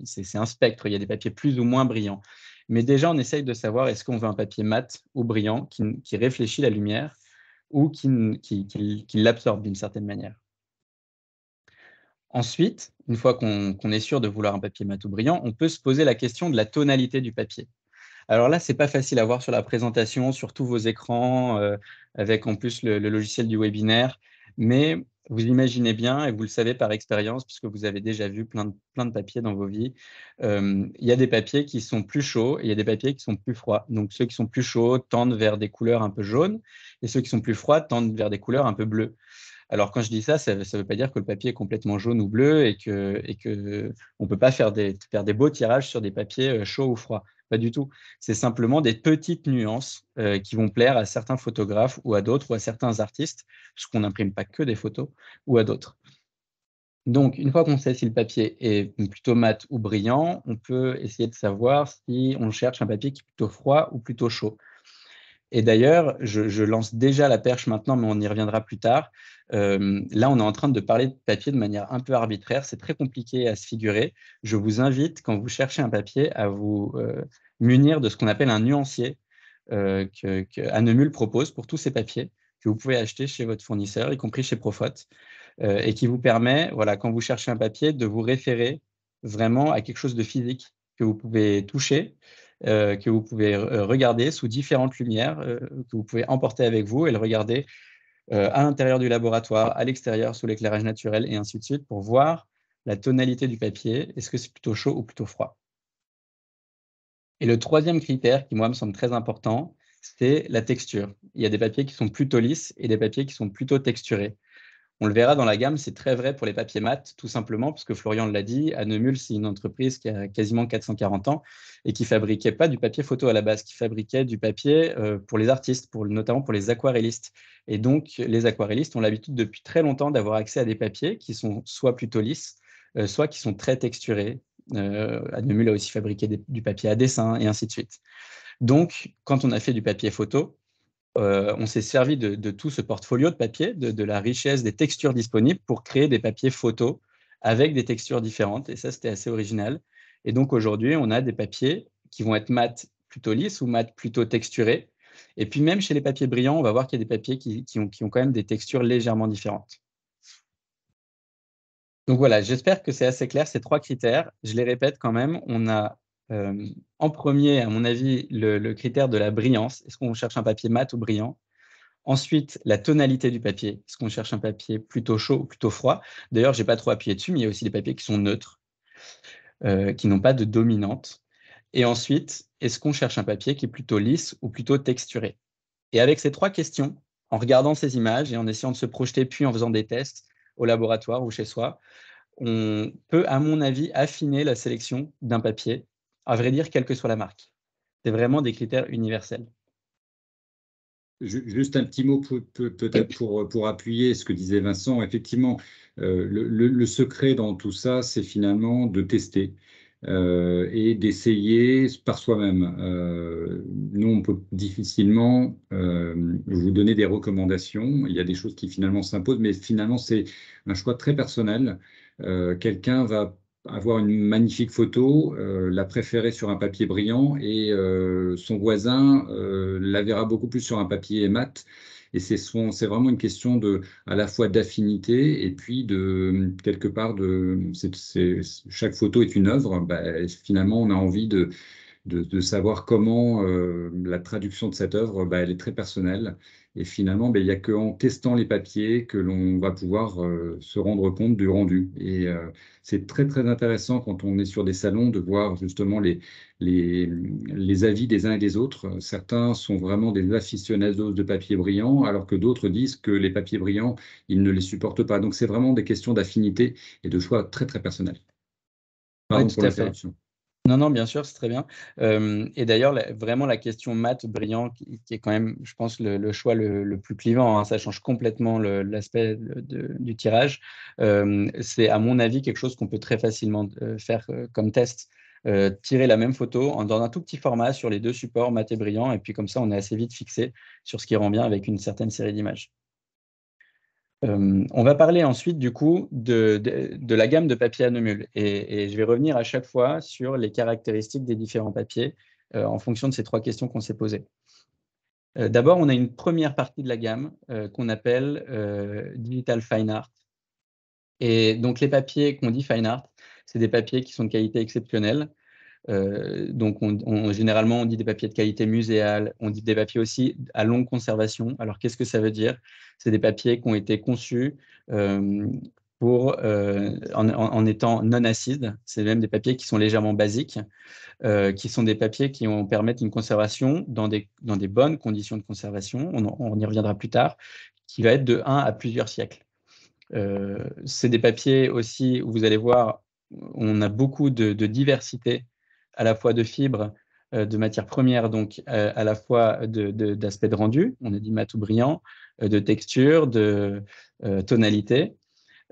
C'est un spectre, il y a des papiers plus ou moins brillants. Mais déjà, on essaye de savoir est-ce qu'on veut un papier mat ou brillant qui réfléchit la lumière ou qui l'absorbe d'une certaine manière. Ensuite, une fois qu'on est sûr de vouloir un papier mat ou brillant, on peut se poser la question de la tonalité du papier. Alors là, ce n'est pas facile à voir sur la présentation, sur tous vos écrans, avec en plus le logiciel du webinaire, mais vous imaginez bien, et vous le savez par expérience, puisque vous avez déjà vu plein de papiers dans vos vies, il y a des papiers qui sont plus chauds et il y a des papiers qui sont plus froids. Donc ceux qui sont plus chauds tendent vers des couleurs un peu jaunes, et ceux qui sont plus froids tendent vers des couleurs un peu bleues. Alors, quand je dis ça, ça ne veut pas dire que le papier est complètement jaune ou bleu et que on ne peut pas faire des beaux tirages sur des papiers chauds ou froids. Pas du tout. C'est simplement des petites nuances qui vont plaire à certains photographes ou à d'autres ou à certains artistes, parce qu'on n'imprime pas que des photos, ou à d'autres. Donc, une fois qu'on sait si le papier est plutôt mat ou brillant, on peut essayer de savoir si on cherche un papier qui est plutôt froid ou plutôt chaud. Et d'ailleurs, je lance déjà la perche maintenant, mais on y reviendra plus tard. Là, on est en train de parler de papier de manière un peu arbitraire. C'est très compliqué à se figurer. Je vous invite, quand vous cherchez un papier, à vous munir de ce qu'on appelle un nuancier que Annemul propose pour tous ces papiers que vous pouvez acheter chez votre fournisseur, y compris chez Profot, et qui vous permet, voilà, quand vous cherchez un papier, de vous référer vraiment à quelque chose de physique que vous pouvez toucher, que vous pouvez regarder sous différentes lumières, que vous pouvez emporter avec vous et le regarder à l'intérieur du laboratoire, à l'extérieur, sous l'éclairage naturel, et ainsi de suite, pour voir la tonalité du papier. Est-ce que c'est plutôt chaud ou plutôt froid? Et le troisième critère, qui moi me semble très important, c'est la texture. Il y a des papiers qui sont plutôt lisses et des papiers qui sont plutôt texturés. On le verra dans la gamme, c'est très vrai pour les papiers mat, tout simplement, parce que Florian l'a dit, Annemul, c'est une entreprise qui a quasiment 440 ans et qui fabriquait pas du papier photo à la base, qui fabriquait du papier pour les artistes, notamment pour les aquarellistes. Et donc, les aquarellistes ont l'habitude depuis très longtemps d'avoir accès à des papiers qui sont soit plutôt lisses, soit qui sont très texturés. Annemul a aussi fabriqué du papier à dessin et ainsi de suite. Donc, quand on a fait du papier photo, on s'est servi de tout ce portfolio de papier, de la richesse des textures disponibles pour créer des papiers photos avec des textures différentes. Et ça, c'était assez original. Et donc aujourd'hui, on a des papiers qui vont être mat plutôt lisses ou mat plutôt texturés. Et puis même chez les papiers brillants, on va voir qu'il y a des papiers qui ont quand même des textures légèrement différentes. Donc voilà, j'espère que c'est assez clair, ces trois critères. Je les répète quand même. On a en premier, à mon avis, le critère de la brillance. Est-ce qu'on cherche un papier mat ou brillant? Ensuite, la tonalité du papier. Est-ce qu'on cherche un papier plutôt chaud ou plutôt froid? D'ailleurs, je n'ai pas trop appuyé dessus, mais il y a aussi des papiers qui sont neutres, qui n'ont pas de dominante. Et ensuite, est-ce qu'on cherche un papier qui est plutôt lisse ou plutôt texturé? Et avec ces trois questions, en regardant ces images et en essayant de se projeter, puis en faisant des tests au laboratoire ou chez soi, on peut, à mon avis, affiner la sélection d'un papier, à vrai dire, quelle que soit la marque. C'est vraiment des critères universels. Juste un petit mot peut-être pour appuyer ce que disait Vincent. Effectivement, le secret dans tout ça, c'est finalement de tester. et d'essayer par soi-même. Nous, on peut difficilement vous donner des recommandations. Il y a des choses qui finalement s'imposent, mais finalement, c'est un choix très personnel. Quelqu'un va avoir une magnifique photo, la préférer sur un papier brillant, et son voisin la verra beaucoup plus sur un papier mat. Et c'est vraiment une question à la fois d'affinité et puis quelque part chaque photo est une œuvre. Bah, finalement, on a envie de savoir comment la traduction de cette œuvre, bah, elle est très personnelle. Et finalement, bah, il n'y a qu'en testant les papiers que l'on va pouvoir se rendre compte du rendu. Et c'est très, très intéressant quand on est sur des salons de voir justement les avis des uns et des autres. Certains sont vraiment des aficionados de papier brillant, alors que d'autres disent que les papiers brillants, ils ne les supportent pas. Donc, c'est vraiment des questions d'affinité et de choix très, très personnels. Oui, Pardon pour tout à fait. l'interruption. Non, non, bien sûr, c'est très bien. Et d'ailleurs, vraiment, la question mat brillant, qui est quand même, je pense, le choix le plus clivant, hein, ça change complètement l'aspect du tirage. C'est, à mon avis, quelque chose qu'on peut très facilement faire comme test. Tirer la même photo dans un tout petit format sur les deux supports, mat et brillant, et puis comme ça, on est assez vite fixé sur ce qui rend bien avec une certaine série d'images. On va parler ensuite du coup de la gamme de papiers Hahnemuhl et je vais revenir à chaque fois sur les caractéristiques des différents papiers en fonction de ces trois questions qu'on s'est posées. D'abord, on a une première partie de la gamme qu'on appelle Digital Fine Art. Et donc les papiers qu'on dit Fine Art, c'est des papiers qui sont de qualité exceptionnelle. Donc, généralement, on dit des papiers de qualité muséale, on dit des papiers aussi à longue conservation. Alors, qu'est-ce que ça veut dire? C'est des papiers qui ont été conçus en étant non acides. C'est même des papiers qui sont légèrement basiques, qui sont des papiers qui permettent une conservation dans des bonnes conditions de conservation. On y reviendra plus tard, qui va être de 1 à plusieurs siècles. C'est des papiers aussi où vous allez voir, on a beaucoup de diversité à la fois de fibres, de matières premières, donc à la fois d'aspect de rendu, on a dit mat ou brillant, de texture, de tonalité.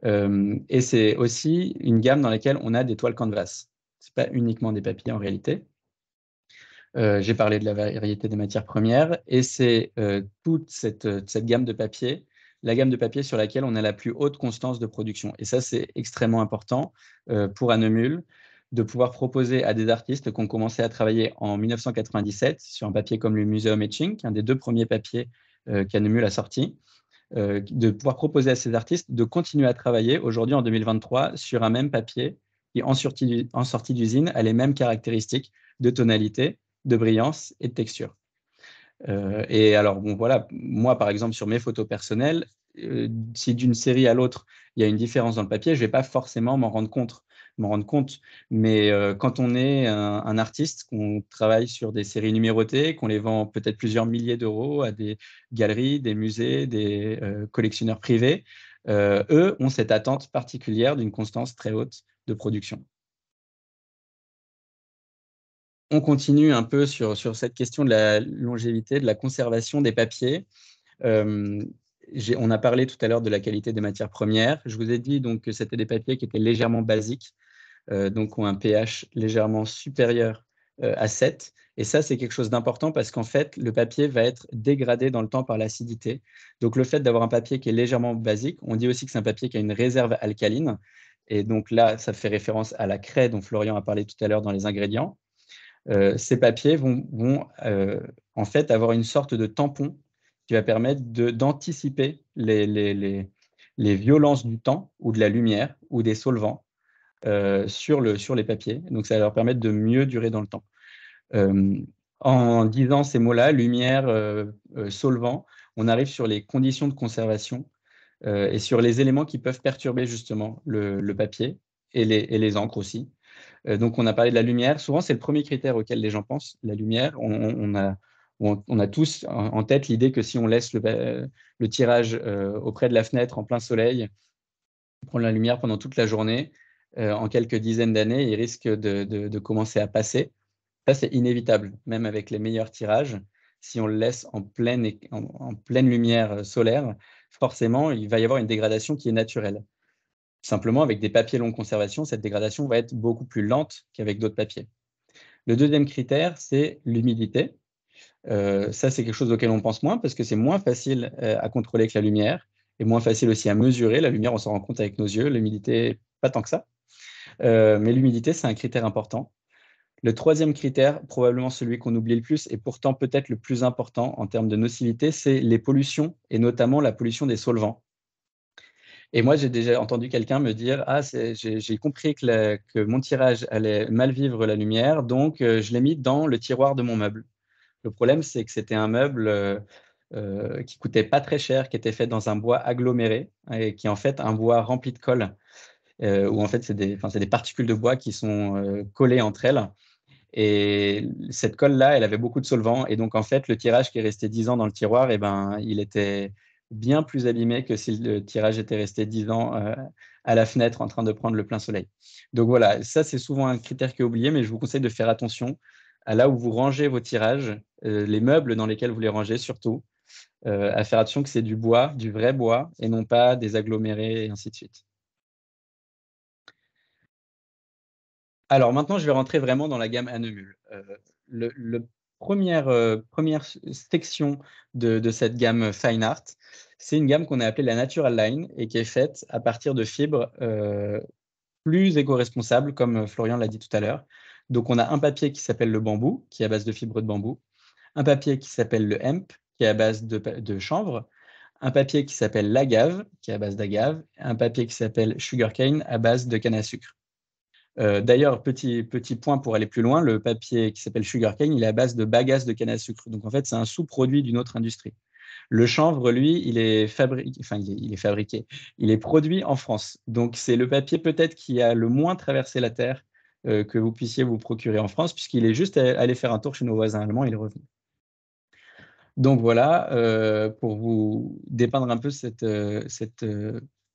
Et c'est aussi une gamme dans laquelle on a des toiles canvas. Ce n'est pas uniquement des papiers en réalité. J'ai parlé de la variété des matières premières et c'est toute cette gamme de papiers, la gamme de papier sur laquelle on a la plus haute constance de production. Et ça, c'est extrêmement important pour Hahnemuhl de pouvoir proposer à des artistes qui ont commencé à travailler en 1997 sur un papier comme le Museum Etching, un des deux premiers papiers qu'Hahnemuhl a sorti, de pouvoir proposer à ces artistes de continuer à travailler aujourd'hui en 2023 sur un même papier qui, en sortie d'usine, a les mêmes caractéristiques de tonalité, de brillance et de texture. Et alors, bon, voilà, moi, par exemple, sur mes photos personnelles, si d'une série à l'autre, il y a une différence dans le papier, je ne vais pas forcément m'en rendre compte. Mais quand on est un artiste, qu'on travaille sur des séries numérotées, qu'on les vend peut-être plusieurs milliers d'euros à des galeries, des musées, des collectionneurs privés, eux ont cette attente particulière d'une constance très haute de production. On continue un peu sur cette question de la longévité, de la conservation des papiers. On a parlé tout à l'heure de la qualité des matières premières. Je vous ai dit donc que c'était des papiers qui étaient légèrement basiques, donc ont un pH légèrement supérieur à 7. Et ça, c'est quelque chose d'important parce qu'en fait, le papier va être dégradé dans le temps par l'acidité. Donc, le fait d'avoir un papier qui est légèrement basique, on dit aussi que c'est un papier qui a une réserve alcaline. Et donc là, ça fait référence à la craie dont Florian a parlé tout à l'heure dans les ingrédients. Ces papiers vont en fait avoir une sorte de tampon qui va permettre d'anticiper les violences du temps ou de la lumière ou des solvants sur les papiers. Donc, ça va leur permettre de mieux durer dans le temps. En disant ces mots-là, lumière, solvant, on arrive sur les conditions de conservation et sur les éléments qui peuvent perturber justement le papier et les encres aussi. Donc, on a parlé de la lumière. Souvent, c'est le premier critère auquel les gens pensent, la lumière. On a tous en tête l'idée que si on laisse le tirage auprès de la fenêtre en plein soleil, prendre la lumière pendant toute la journée, en quelques dizaines d'années, il risque de commencer à passer. Ça, c'est inévitable, même avec les meilleurs tirages. Si on le laisse en pleine lumière solaire, forcément, il va y avoir une dégradation qui est naturelle. Simplement, avec des papiers longue conservation, cette dégradation va être beaucoup plus lente qu'avec d'autres papiers. Le deuxième critère, c'est l'humidité. Ça, c'est quelque chose auquel on pense moins parce que c'est moins facile à contrôler que la lumière et moins facile aussi à mesurer. La lumière, on s'en rend compte avec nos yeux. L'humidité, pas tant que ça. Mais l'humidité, c'est un critère important. Le troisième critère, probablement celui qu'on oublie le plus et pourtant peut-être le plus important en termes de nocivité, c'est les pollutions et notamment la pollution des solvants. Et moi, j'ai déjà entendu quelqu'un me dire: ah, j'ai compris que mon tirage allait mal vivre la lumière, donc je l'ai mis dans le tiroir de mon meuble. Le problème, c'est que c'était un meuble qui coûtait pas très cher, qui était fait dans un bois aggloméré et qui est en fait un bois rempli de colle, où en fait, c'est des particules de bois qui sont collées entre elles. Et cette colle-là, elle avait beaucoup de solvant. Et donc, en fait, le tirage qui est resté 10 ans dans le tiroir, eh ben, il était bien plus abîmé que si le tirage était resté 10 ans à la fenêtre en train de prendre le plein soleil. Donc voilà, ça, c'est souvent un critère qui est oublié, mais je vous conseille de faire attention à là où vous rangez vos tirages, les meubles dans lesquels vous les rangez surtout, à faire attention que c'est du bois, du vrai bois, et non pas des agglomérés et ainsi de suite. Alors maintenant, je vais rentrer vraiment dans la gamme Hanemühl. Le première section de cette gamme Fine Art, c'est une gamme qu'on a appelée la Natural Line et qui est faite à partir de fibres plus éco-responsables, comme Florian l'a dit tout à l'heure. Donc, on a un papier qui s'appelle le bambou, qui est à base de fibres de bambou, un papier qui s'appelle le hemp, qui est à base de chanvre, un papier qui s'appelle l'agave, qui est à base d'agave, un papier qui s'appelle sugarcane, à base de canne à sucre. D'ailleurs, petit point pour aller plus loin, le papier qui s'appelle sugarcane, il est à base de bagasse de canne à sucre. Donc, en fait, c'est un sous-produit d'une autre industrie. Le chanvre, lui, il est fabriqué, il est produit en France. Donc, c'est le papier peut-être qui a le moins traversé la terre que vous puissiez vous procurer en France, puisqu'il est juste allé faire un tour chez nos voisins allemands, il est revenu. Donc voilà, pour vous dépeindre un peu cette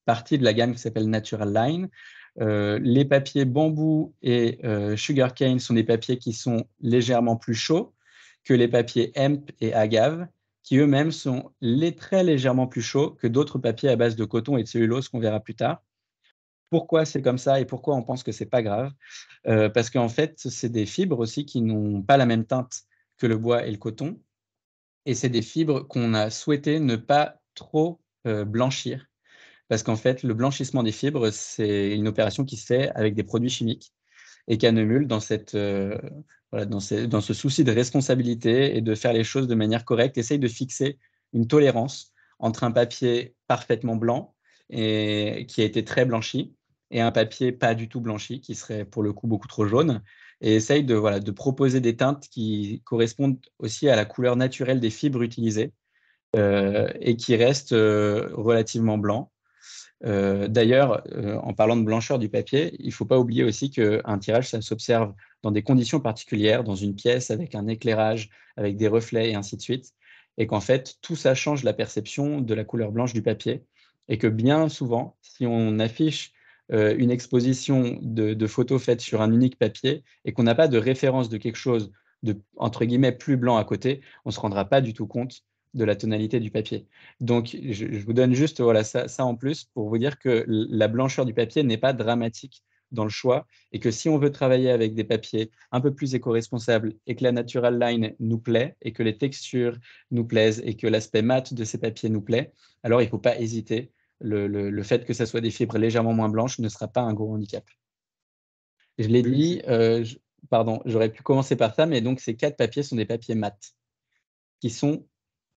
partie de la gamme qui s'appelle Natural Line. Les papiers bambou et sugarcane sont des papiers qui sont légèrement plus chauds que les papiers hemp et agave, qui eux-mêmes sont très légèrement plus chauds que d'autres papiers à base de coton et de cellulose qu'on verra plus tard. Pourquoi c'est comme ça et pourquoi on pense que c'est pas grave? Parce qu'en fait, c'est des fibres aussi qui n'ont pas la même teinte que le bois et le coton. Et c'est des fibres qu'on a souhaité ne pas trop blanchir. Parce qu'en fait, le blanchissement des fibres, c'est une opération qui se fait avec des produits chimiques. Et Canemul, dans ce souci de responsabilité et de faire les choses de manière correcte, essaye de fixer une tolérance entre un papier parfaitement blanc et qui a été très blanchi et un papier pas du tout blanchi, qui serait pour le coup beaucoup trop jaune, et essaye de proposer des teintes qui correspondent aussi à la couleur naturelle des fibres utilisées et qui restent relativement blancs. D'ailleurs, en parlant de blancheur du papier, il ne faut pas oublier aussi qu'un tirage, ça s'observe dans des conditions particulières, dans une pièce avec un éclairage, avec des reflets et ainsi de suite, et qu'en fait, tout ça change la perception de la couleur blanche du papier, et que bien souvent, si on affiche une exposition de photos faites sur un unique papier et qu'on n'a pas de référence de quelque chose de, entre guillemets, plus blanc à côté, on ne se rendra pas du tout compte de la tonalité du papier. Donc, je vous donne juste voilà, ça en plus pour vous dire que la blancheur du papier n'est pas dramatique dans le choix et que si on veut travailler avec des papiers un peu plus éco-responsables et que la Natural Line nous plaît et que les textures nous plaisent et que l'aspect mat de ces papiers nous plaît, alors il ne faut pas hésiter. Le fait que ce soit des fibres légèrement moins blanches ne sera pas un gros handicap. Je l'ai dit, pardon, j'aurais pu commencer par ça, mais donc ces 4 papiers sont des papiers mat qui sont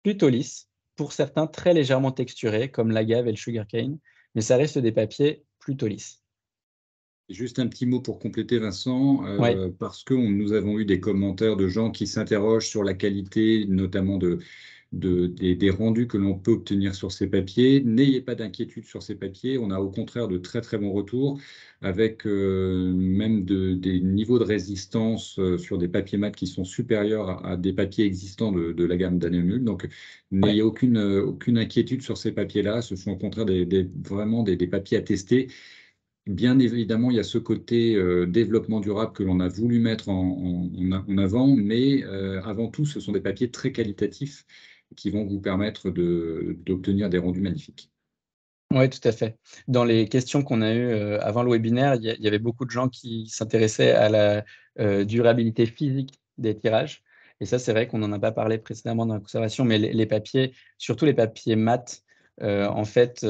plutôt lisses, pour certains très légèrement texturés, comme l'agave et le sugarcane, mais ça reste des papiers plutôt lisses. Juste un petit mot pour compléter, Vincent, Ouais. parce que nous avons eu des commentaires de gens qui s'interrogent sur la qualité, notamment des rendus que l'on peut obtenir sur ces papiers. N'ayez pas d'inquiétude sur ces papiers. On a au contraire de très très bons retours, avec même des niveaux de résistance sur des papiers mat qui sont supérieurs à des papiers existants de la gamme Danemul. Donc, n'ayez Ouais. aucune inquiétude sur ces papiers-là. Ce sont au contraire vraiment des papiers à tester. Bien évidemment, il y a ce côté développement durable que l'on a voulu mettre en avant, mais avant tout, ce sont des papiers très qualitatifs qui vont vous permettre d'obtenir des rendus magnifiques. Oui, tout à fait. Dans les questions qu'on a eues avant le webinaire, il y avait beaucoup de gens qui s'intéressaient à la durabilité physique des tirages. Et ça, c'est vrai qu'on n'en a pas parlé précédemment dans la conservation, mais les papiers, surtout les papiers mat, en fait,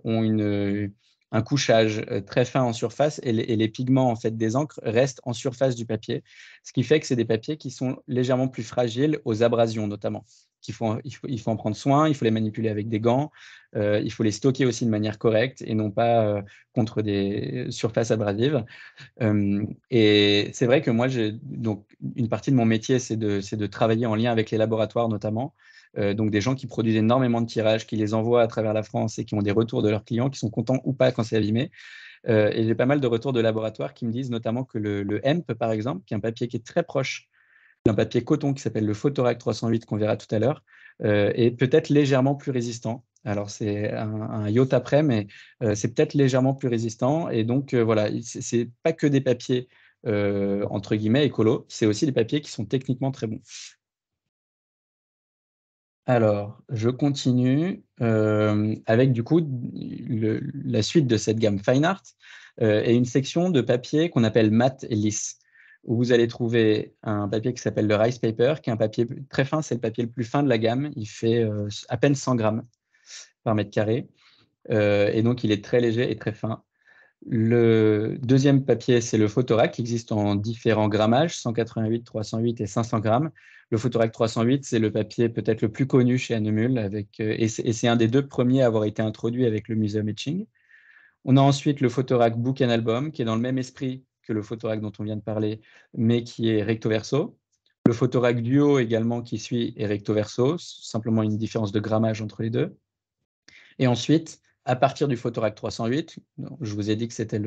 ont un couchage très fin en surface et les pigments en fait, des encres restent en surface du papier, ce qui fait que c'est des papiers qui sont légèrement plus fragiles aux abrasions notamment. Il faut en prendre soin, il faut les manipuler avec des gants. Il faut les stocker aussi de manière correcte et non pas contre des surfaces abrasives. Et c'est vrai que moi, donc, une partie de mon métier, c'est de travailler en lien avec les laboratoires notamment. Donc des gens qui produisent énormément de tirages, qui les envoient à travers la France et qui ont des retours de leurs clients, qui sont contents ou pas quand c'est abîmé. Et j'ai pas mal de retours de laboratoires qui me disent notamment que le hemp, par exemple, qui est un papier qui est très proche d'un papier coton qui s'appelle le Photorac 308 qu'on verra tout à l'heure, est peut-être légèrement plus résistant. Alors c'est un yacht après, mais c'est peut-être légèrement plus résistant. Et donc voilà, c'est pas que des papiers entre guillemets écolos, c'est aussi des papiers qui sont techniquement très bons. Alors, je continue avec du coup la suite de cette gamme Fine Art et une section de papier qu'on appelle mat et lisse, où vous allez trouver un papier qui s'appelle le Rice Paper, qui est un papier très fin, c'est le papier le plus fin de la gamme. Il fait à peine 100 grammes par mètre carré, et donc il est très léger et très fin. Le deuxième papier, c'est le Photorac, qui existe en différents grammages, 188, 308 et 500 grammes. Le Photorac 308, c'est le papier peut-être le plus connu chez Annemul, et c'est un des deux premiers à avoir été introduit avec le Museum Etching. On a ensuite le Photorac Book and Album, qui est dans le même esprit que le Photorac dont on vient de parler, mais qui est recto verso. Le Photorac Duo également qui suit est recto verso, simplement une différence de grammage entre les deux. Et ensuite, à partir du Photorac 308, je vous ai dit que c'était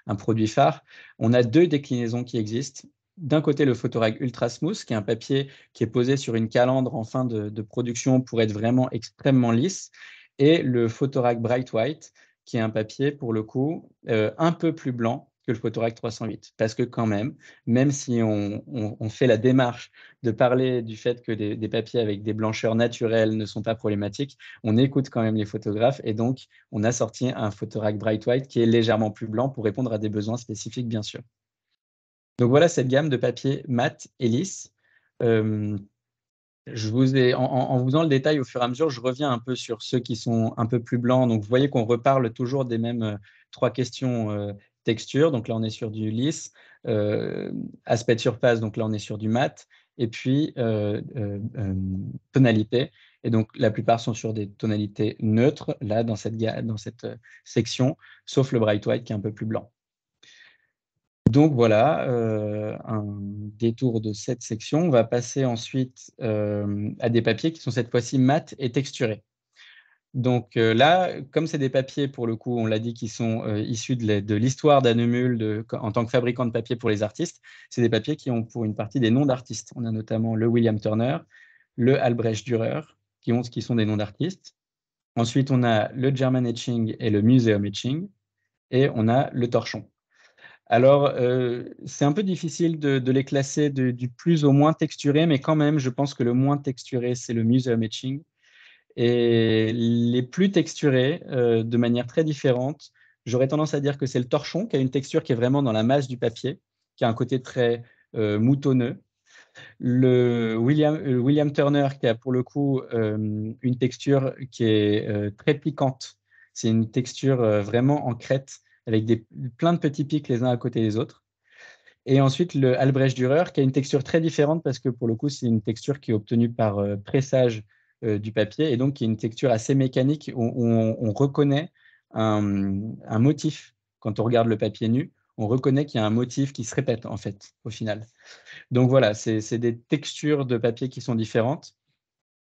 un produit phare, on a deux déclinaisons qui existent. D'un côté, le Photorac Ultra Smooth, qui est un papier qui est posé sur une calandre en fin de production pour être vraiment extrêmement lisse, et le Photorac Bright White, qui est un papier, pour le coup, un peu plus blanc que le Photorac 308. Parce que quand même si on fait la démarche de parler du fait que des papiers avec des blancheurs naturelles ne sont pas problématiques, on écoute quand même les photographes et donc on a sorti un Photorac Bright White qui est légèrement plus blanc pour répondre à des besoins spécifiques, bien sûr. Donc voilà cette gamme de papier mat et lisse. Je vous ai, en vous donnant le détail au fur et à mesure, je reviens un peu sur ceux qui sont un peu plus blancs. Donc vous voyez qu'on reparle toujours des mêmes trois questions texture. Donc là, on est sur du lisse. Aspect de surface, donc là, on est sur du mat. Et puis tonalité. Et donc la plupart sont sur des tonalités neutres, là, dans cette section, sauf le bright white qui est un peu plus blanc. Donc voilà, un détour de cette section. On va passer ensuite à des papiers qui sont cette fois-ci mat et texturés. Donc là, comme c'est des papiers, pour le coup, on l'a dit, qui sont issus de l'histoire d'Annemul en tant que fabricant de papier pour les artistes, c'est des papiers qui ont pour une partie des noms d'artistes. On a notamment le William Turner, le Albrecht Dürer, qui sont des noms d'artistes. Ensuite, on a le German Etching et le Museum Etching, et on a le torchon. Alors, c'est un peu difficile de les classer du plus au moins texturé, mais quand même, je pense que le moins texturé, c'est le Museum Etching. Et les plus texturés, de manière très différente, j'aurais tendance à dire que c'est le torchon, qui a une texture qui est vraiment dans la masse du papier, qui a un côté très moutonneux. Le William Turner, qui a pour le coup une texture qui est très piquante. C'est une texture vraiment en crête, avec plein de petits pics les uns à côté des autres. Et ensuite, le Albrecht Dürer, qui a une texture très différente parce que pour le coup, c'est une texture qui est obtenue par pressage du papier et donc qui est une texture assez mécanique où on reconnaît un motif. Quand on regarde le papier nu, on reconnaît qu'il y a un motif qui se répète en fait au final. Donc voilà, c'est des textures de papier qui sont différentes.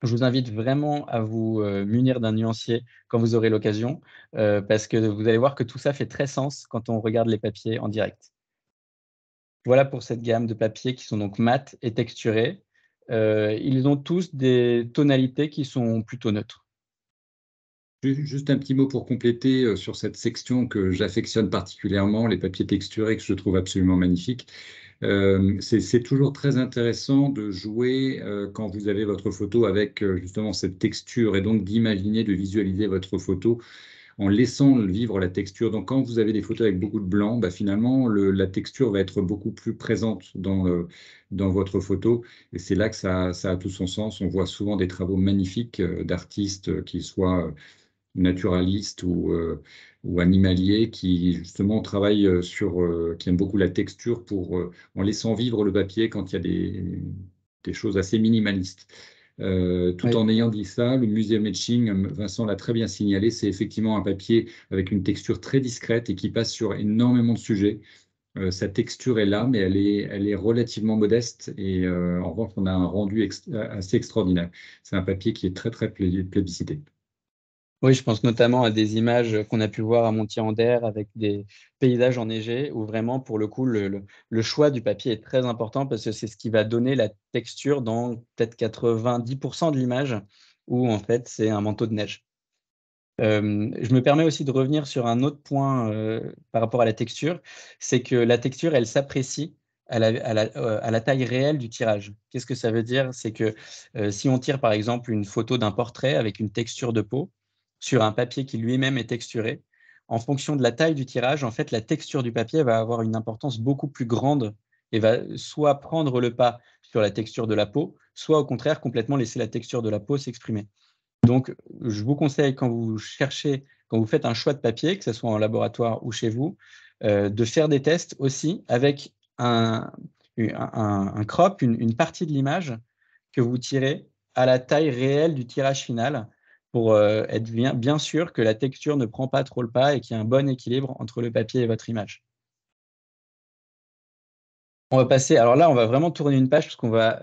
Je vous invite vraiment à vous munir d'un nuancier quand vous aurez l'occasion parce que vous allez voir que tout ça fait très sens quand on regarde les papiers en direct. Voilà pour cette gamme de papiers qui sont donc mat et texturés. Ils ont tous des tonalités qui sont plutôt neutres. Juste un petit mot pour compléter sur cette section que j'affectionne particulièrement, les papiers texturés que je trouve absolument magnifiques. C'est toujours très intéressant de jouer quand vous avez votre photo avec justement cette texture et donc d'imaginer, de visualiser votre photo en laissant vivre la texture. Donc, quand vous avez des photos avec beaucoup de blanc, bah, finalement, la texture va être beaucoup plus présente dans votre photo. Et c'est là que ça a tout son sens. On voit souvent des travaux magnifiques d'artistes, qu'ils soient naturalistes ou animaliers, qui justement travaillent qui aiment beaucoup la texture en laissant vivre le papier quand il y a des choses assez minimalistes. Tout Oui. en ayant dit ça, le Museum Etching, Vincent l'a très bien signalé, c'est effectivement un papier avec une texture très discrète et qui passe sur énormément de sujets. Sa texture est là, mais elle est relativement modeste et en revanche, on a un rendu assez extraordinaire. C'est un papier qui est très, très plébiscité. Oui, je pense notamment à des images qu'on a pu voir à Montier-en-Der avec des paysages enneigés où vraiment, pour le coup, le choix du papier est très important parce que c'est ce qui va donner la texture dans peut-être 90% de l'image où en fait c'est un manteau de neige. Je me permets aussi de revenir sur un autre point par rapport à la texture, c'est que la texture, elle s'apprécie à la taille réelle du tirage. Qu'est-ce que ça veut dire? C'est que si on tire par exemple une photo d'un portrait avec une texture de peau sur un papier qui lui-même est texturé, en fonction de la taille du tirage, en fait, la texture du papier va avoir une importance beaucoup plus grande et va soit prendre le pas sur la texture de la peau, soit au contraire complètement laisser la texture de la peau s'exprimer. Donc, je vous conseille quand vous cherchez, quand vous faites un choix de papier, que ce soit en laboratoire ou chez vous, de faire des tests aussi avec un crop, une partie de l'image que vous tirez à la taille réelle du tirage final pour être bien sûr que la texture ne prend pas trop le pas et qu'il y a un bon équilibre entre le papier et votre image. On va passer, alors là, on va vraiment tourner une page parce qu'on va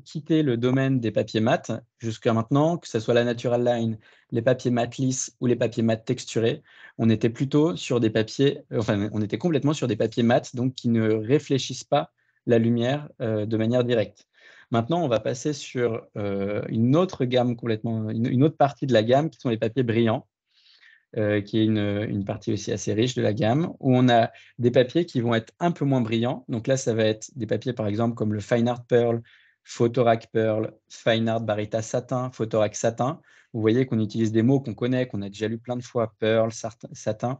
quitter le domaine des papiers mat jusqu'à maintenant, que ce soit la Natural Line, les papiers mat lisses ou les papiers mat texturés. On était plutôt sur des papiers, enfin, on était complètement sur des papiers mat, donc qui ne réfléchissent pas la lumière de manière directe. Maintenant, on va passer sur une autre gamme complètement, une autre partie de la gamme qui sont les papiers brillants. Qui est une partie aussi assez riche de la gamme, où on a des papiers qui vont être un peu moins brillants. Donc là, ça va être des papiers, par exemple, comme le Fine Art Pearl, Photorac Pearl, Fine Art Barita Satin, Photorac Satin. Vous voyez qu'on utilise des mots qu'on connaît, qu'on a déjà lu plein de fois, Pearl, Satin,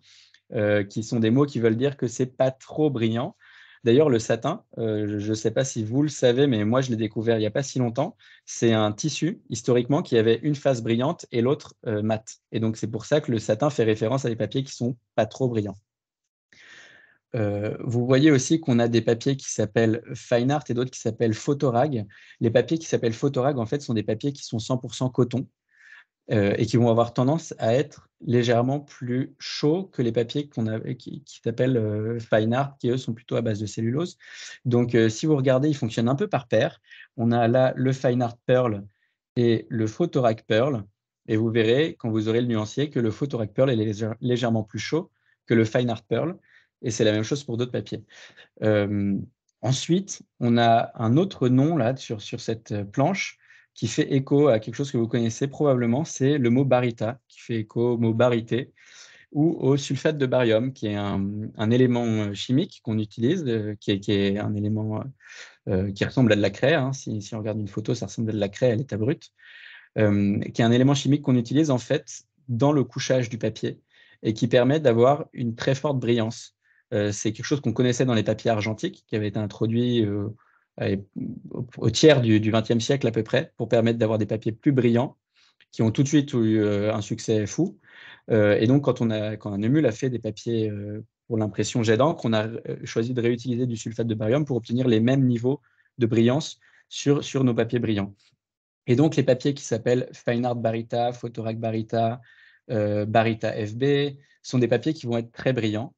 qui sont des mots qui veulent dire que c'est pas trop brillant. D'ailleurs, le satin, je ne sais pas si vous le savez, mais moi, je l'ai découvert il n'y a pas si longtemps. C'est un tissu, historiquement, qui avait une face brillante et l'autre mate. Et donc, c'est pour ça que le satin fait référence à des papiers qui ne sont pas trop brillants. Vous voyez aussi qu'on a des papiers qui s'appellent Fine Art et d'autres qui s'appellent Photorag. Les papiers qui s'appellent Photorag, en fait, sont des papiers qui sont 100% coton. Et qui vont avoir tendance à être légèrement plus chauds que les papiers qui s'appellent Fine Art, qui eux sont plutôt à base de cellulose. Donc, si vous regardez, ils fonctionnent un peu par paire. On a là le Fine Art Pearl et le Photorac Pearl. Et vous verrez, quand vous aurez le nuancier, que le Photorac Pearl est légèrement plus chaud que le Fine Art Pearl. Et c'est la même chose pour d'autres papiers. Euh, Ensuite, on a un autre nom là sur cette planche qui fait écho à quelque chose que vous connaissez probablement, c'est le mot barita, qui fait écho au mot barité ou au sulfate de barium, qui est un élément chimique qu'on utilise, qui est un élément qui ressemble à de la craie. Hein. Si on regarde une photo, ça ressemble à de la craie à l'état brut, qui est un élément chimique qu'on utilise en fait dans le couchage du papier et qui permet d'avoir une très forte brillance. C'est quelque chose qu'on connaissait dans les papiers argentiques, qui avait été introduit au tiers du XXe siècle à peu près, pour permettre d'avoir des papiers plus brillants, qui ont tout de suite eu un succès fou. Et donc, quand un Emule a fait des papiers pour l'impression jet d'encre, on a choisi de réutiliser du sulfate de barium pour obtenir les mêmes niveaux de brillance sur nos papiers brillants. Et donc, les papiers qui s'appellent Fine Art Barita, Photorac Barita, Barita FB, sont des papiers qui vont être très brillants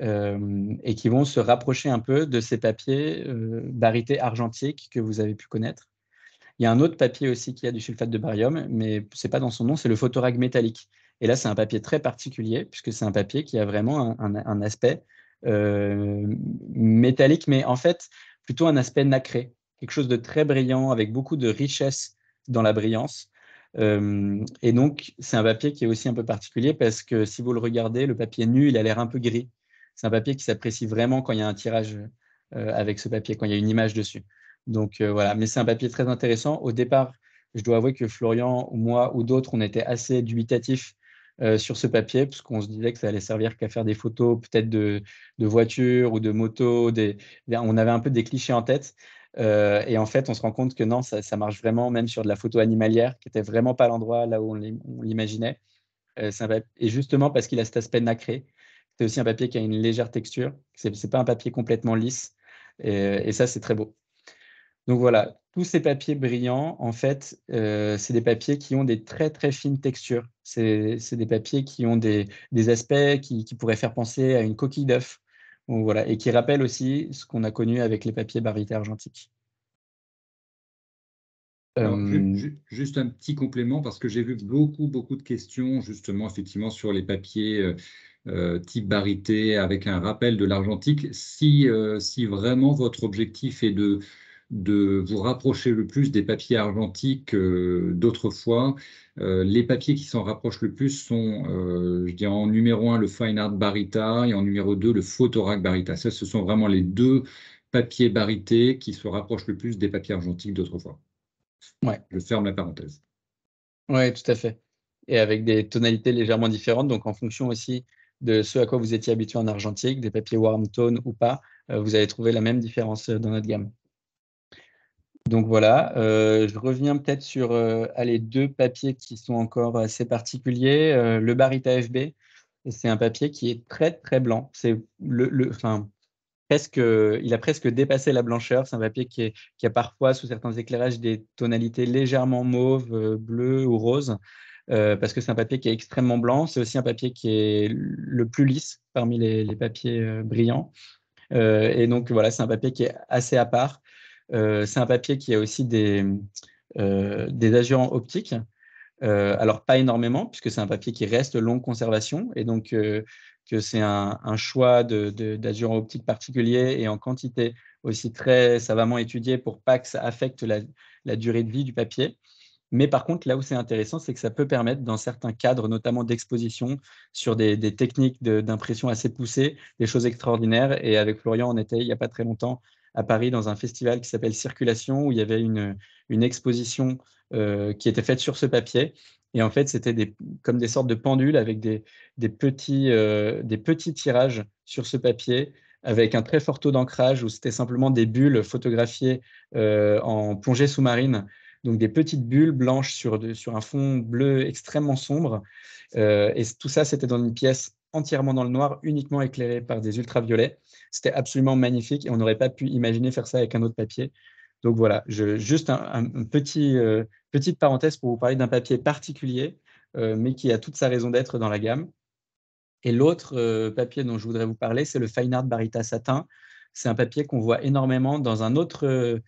et qui vont se rapprocher un peu de ces papiers barités argentiques que vous avez pu connaître. Il y a un autre papier aussi qui a du sulfate de barium, mais ce n'est pas dans son nom, c'est le Photorac métallique. Et là, c'est un papier très particulier, puisque c'est un papier qui a vraiment un aspect métallique, mais en fait, plutôt un aspect nacré, quelque chose de très brillant, avec beaucoup de richesse dans la brillance. Et donc, c'est un papier qui est aussi un peu particulier, parce que si vous le regardez, le papier nu, il a l'air un peu gris. C'est un papier qui s'apprécie vraiment quand il y a un tirage avec ce papier, quand il y a une image dessus. Donc voilà, mais c'est un papier très intéressant. Au départ, je dois avouer que Florian ou moi ou d'autres, on était assez dubitatifs sur ce papier, puisqu'on se disait que ça allait servir qu'à faire des photos peut-être de voitures ou de motos. On avait un peu des clichés en tête. Et en fait, on se rend compte que non, ça marche vraiment, même sur de la photo animalière, qui n'était vraiment pas l'endroit là où on l'imaginait. Et justement, parce qu'il a cet aspect nacré, c'est aussi un papier qui a une légère texture. C'est pas un papier complètement lisse. Et ça, c'est très beau. Donc voilà, tous ces papiers brillants, en fait, c'est des papiers qui ont des très très fines textures. C'est des papiers qui ont des aspects qui pourraient faire penser à une coquille d'œuf. Donc voilà, et qui rappellent aussi ce qu'on a connu avec les papiers barytés argentiques. Alors, Euh, juste un petit complément, parce que j'ai vu beaucoup de questions, justement, effectivement, sur les papiers type barité avec un rappel de l'argentique. Si vraiment votre objectif est de vous rapprocher le plus des papiers argentiques d'autrefois, les papiers qui s'en rapprochent le plus sont, je dirais, en numéro 1, le Fine Art Barita, et en numéro 2, le Photorac Barita. Ça, ce sont vraiment les deux papiers barités qui se rapprochent le plus des papiers argentiques d'autrefois. ouais, Je ferme la parenthèse. ouais, tout à fait. Et avec des tonalités légèrement différentes, donc en fonction aussi de ce à quoi vous étiez habitué en argentique, des papiers warm tone ou pas, vous allez trouver la même différence dans notre gamme. Donc voilà, je reviens peut-être sur allez, deux papiers qui sont encore assez particuliers. Le Barita FB, c'est un papier qui est très très blanc. C'est enfin, presque, il a presque dépassé la blancheur. C'est un papier qui a parfois, sous certains éclairages, des tonalités légèrement mauve, bleu ou rose, parce que c'est un papier qui est extrêmement blanc. C'est aussi un papier qui est le plus lisse parmi les papiers brillants. Et donc voilà, c'est un papier qui est assez à part. C'est un papier qui a aussi des adjuvants optiques. Alors, pas énormément, puisque c'est un papier qui reste longue conservation, et donc que c'est un choix d'adjuvants optiques particulier et en quantité aussi très savamment étudié pour pas que ça affecte la durée de vie du papier. Mais par contre, là où c'est intéressant, c'est que ça peut permettre, dans certains cadres, notamment d'exposition, sur des techniques d'impression assez poussées, des choses extraordinaires. Et avec Florian, on était il n'y a pas très longtemps à Paris dans un festival qui s'appelle Circulation, où il y avait une exposition qui était faite sur ce papier. Et en fait, c'était comme des sortes de pendules avec des petits tirages sur ce papier, avec un très fort taux d'ancrage, où c'était simplement des bulles photographiées en plongée sous-marine, donc des petites bulles blanches sur un fond bleu extrêmement sombre. Et tout ça, c'était dans une pièce entièrement dans le noir, uniquement éclairée par des ultraviolets. C'était absolument magnifique et on n'aurait pas pu imaginer faire ça avec un autre papier. Donc voilà, juste un petite parenthèse pour vous parler d'un papier particulier, mais qui a toute sa raison d'être dans la gamme. Et l'autre papier dont je voudrais vous parler, c'est le Fine Art Barita Satin. C'est un papier qu'on voit énormément dans une autre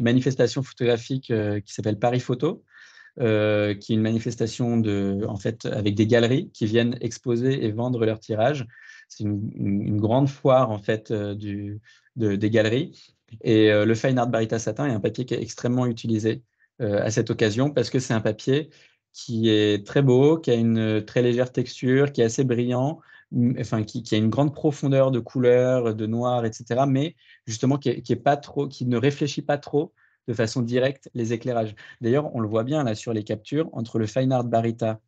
manifestation photographique qui s'appelle Paris Photo, qui est une manifestation en fait, avec des galeries qui viennent exposer et vendre leurs tirages. C'est une grande foire en fait, des galeries. Et le Fine Art Barita Satin est un papier qui est extrêmement utilisé à cette occasion, parce que c'est un papier qui est très beau, qui a une très légère texture, qui est assez brillant, enfin, qui a une grande profondeur de couleurs, de noir, etc. Mais justement qui est pas trop, qui ne réfléchit pas trop de façon directe les éclairages. D'ailleurs, on le voit bien là sur les captures, entre le Fine Art Barita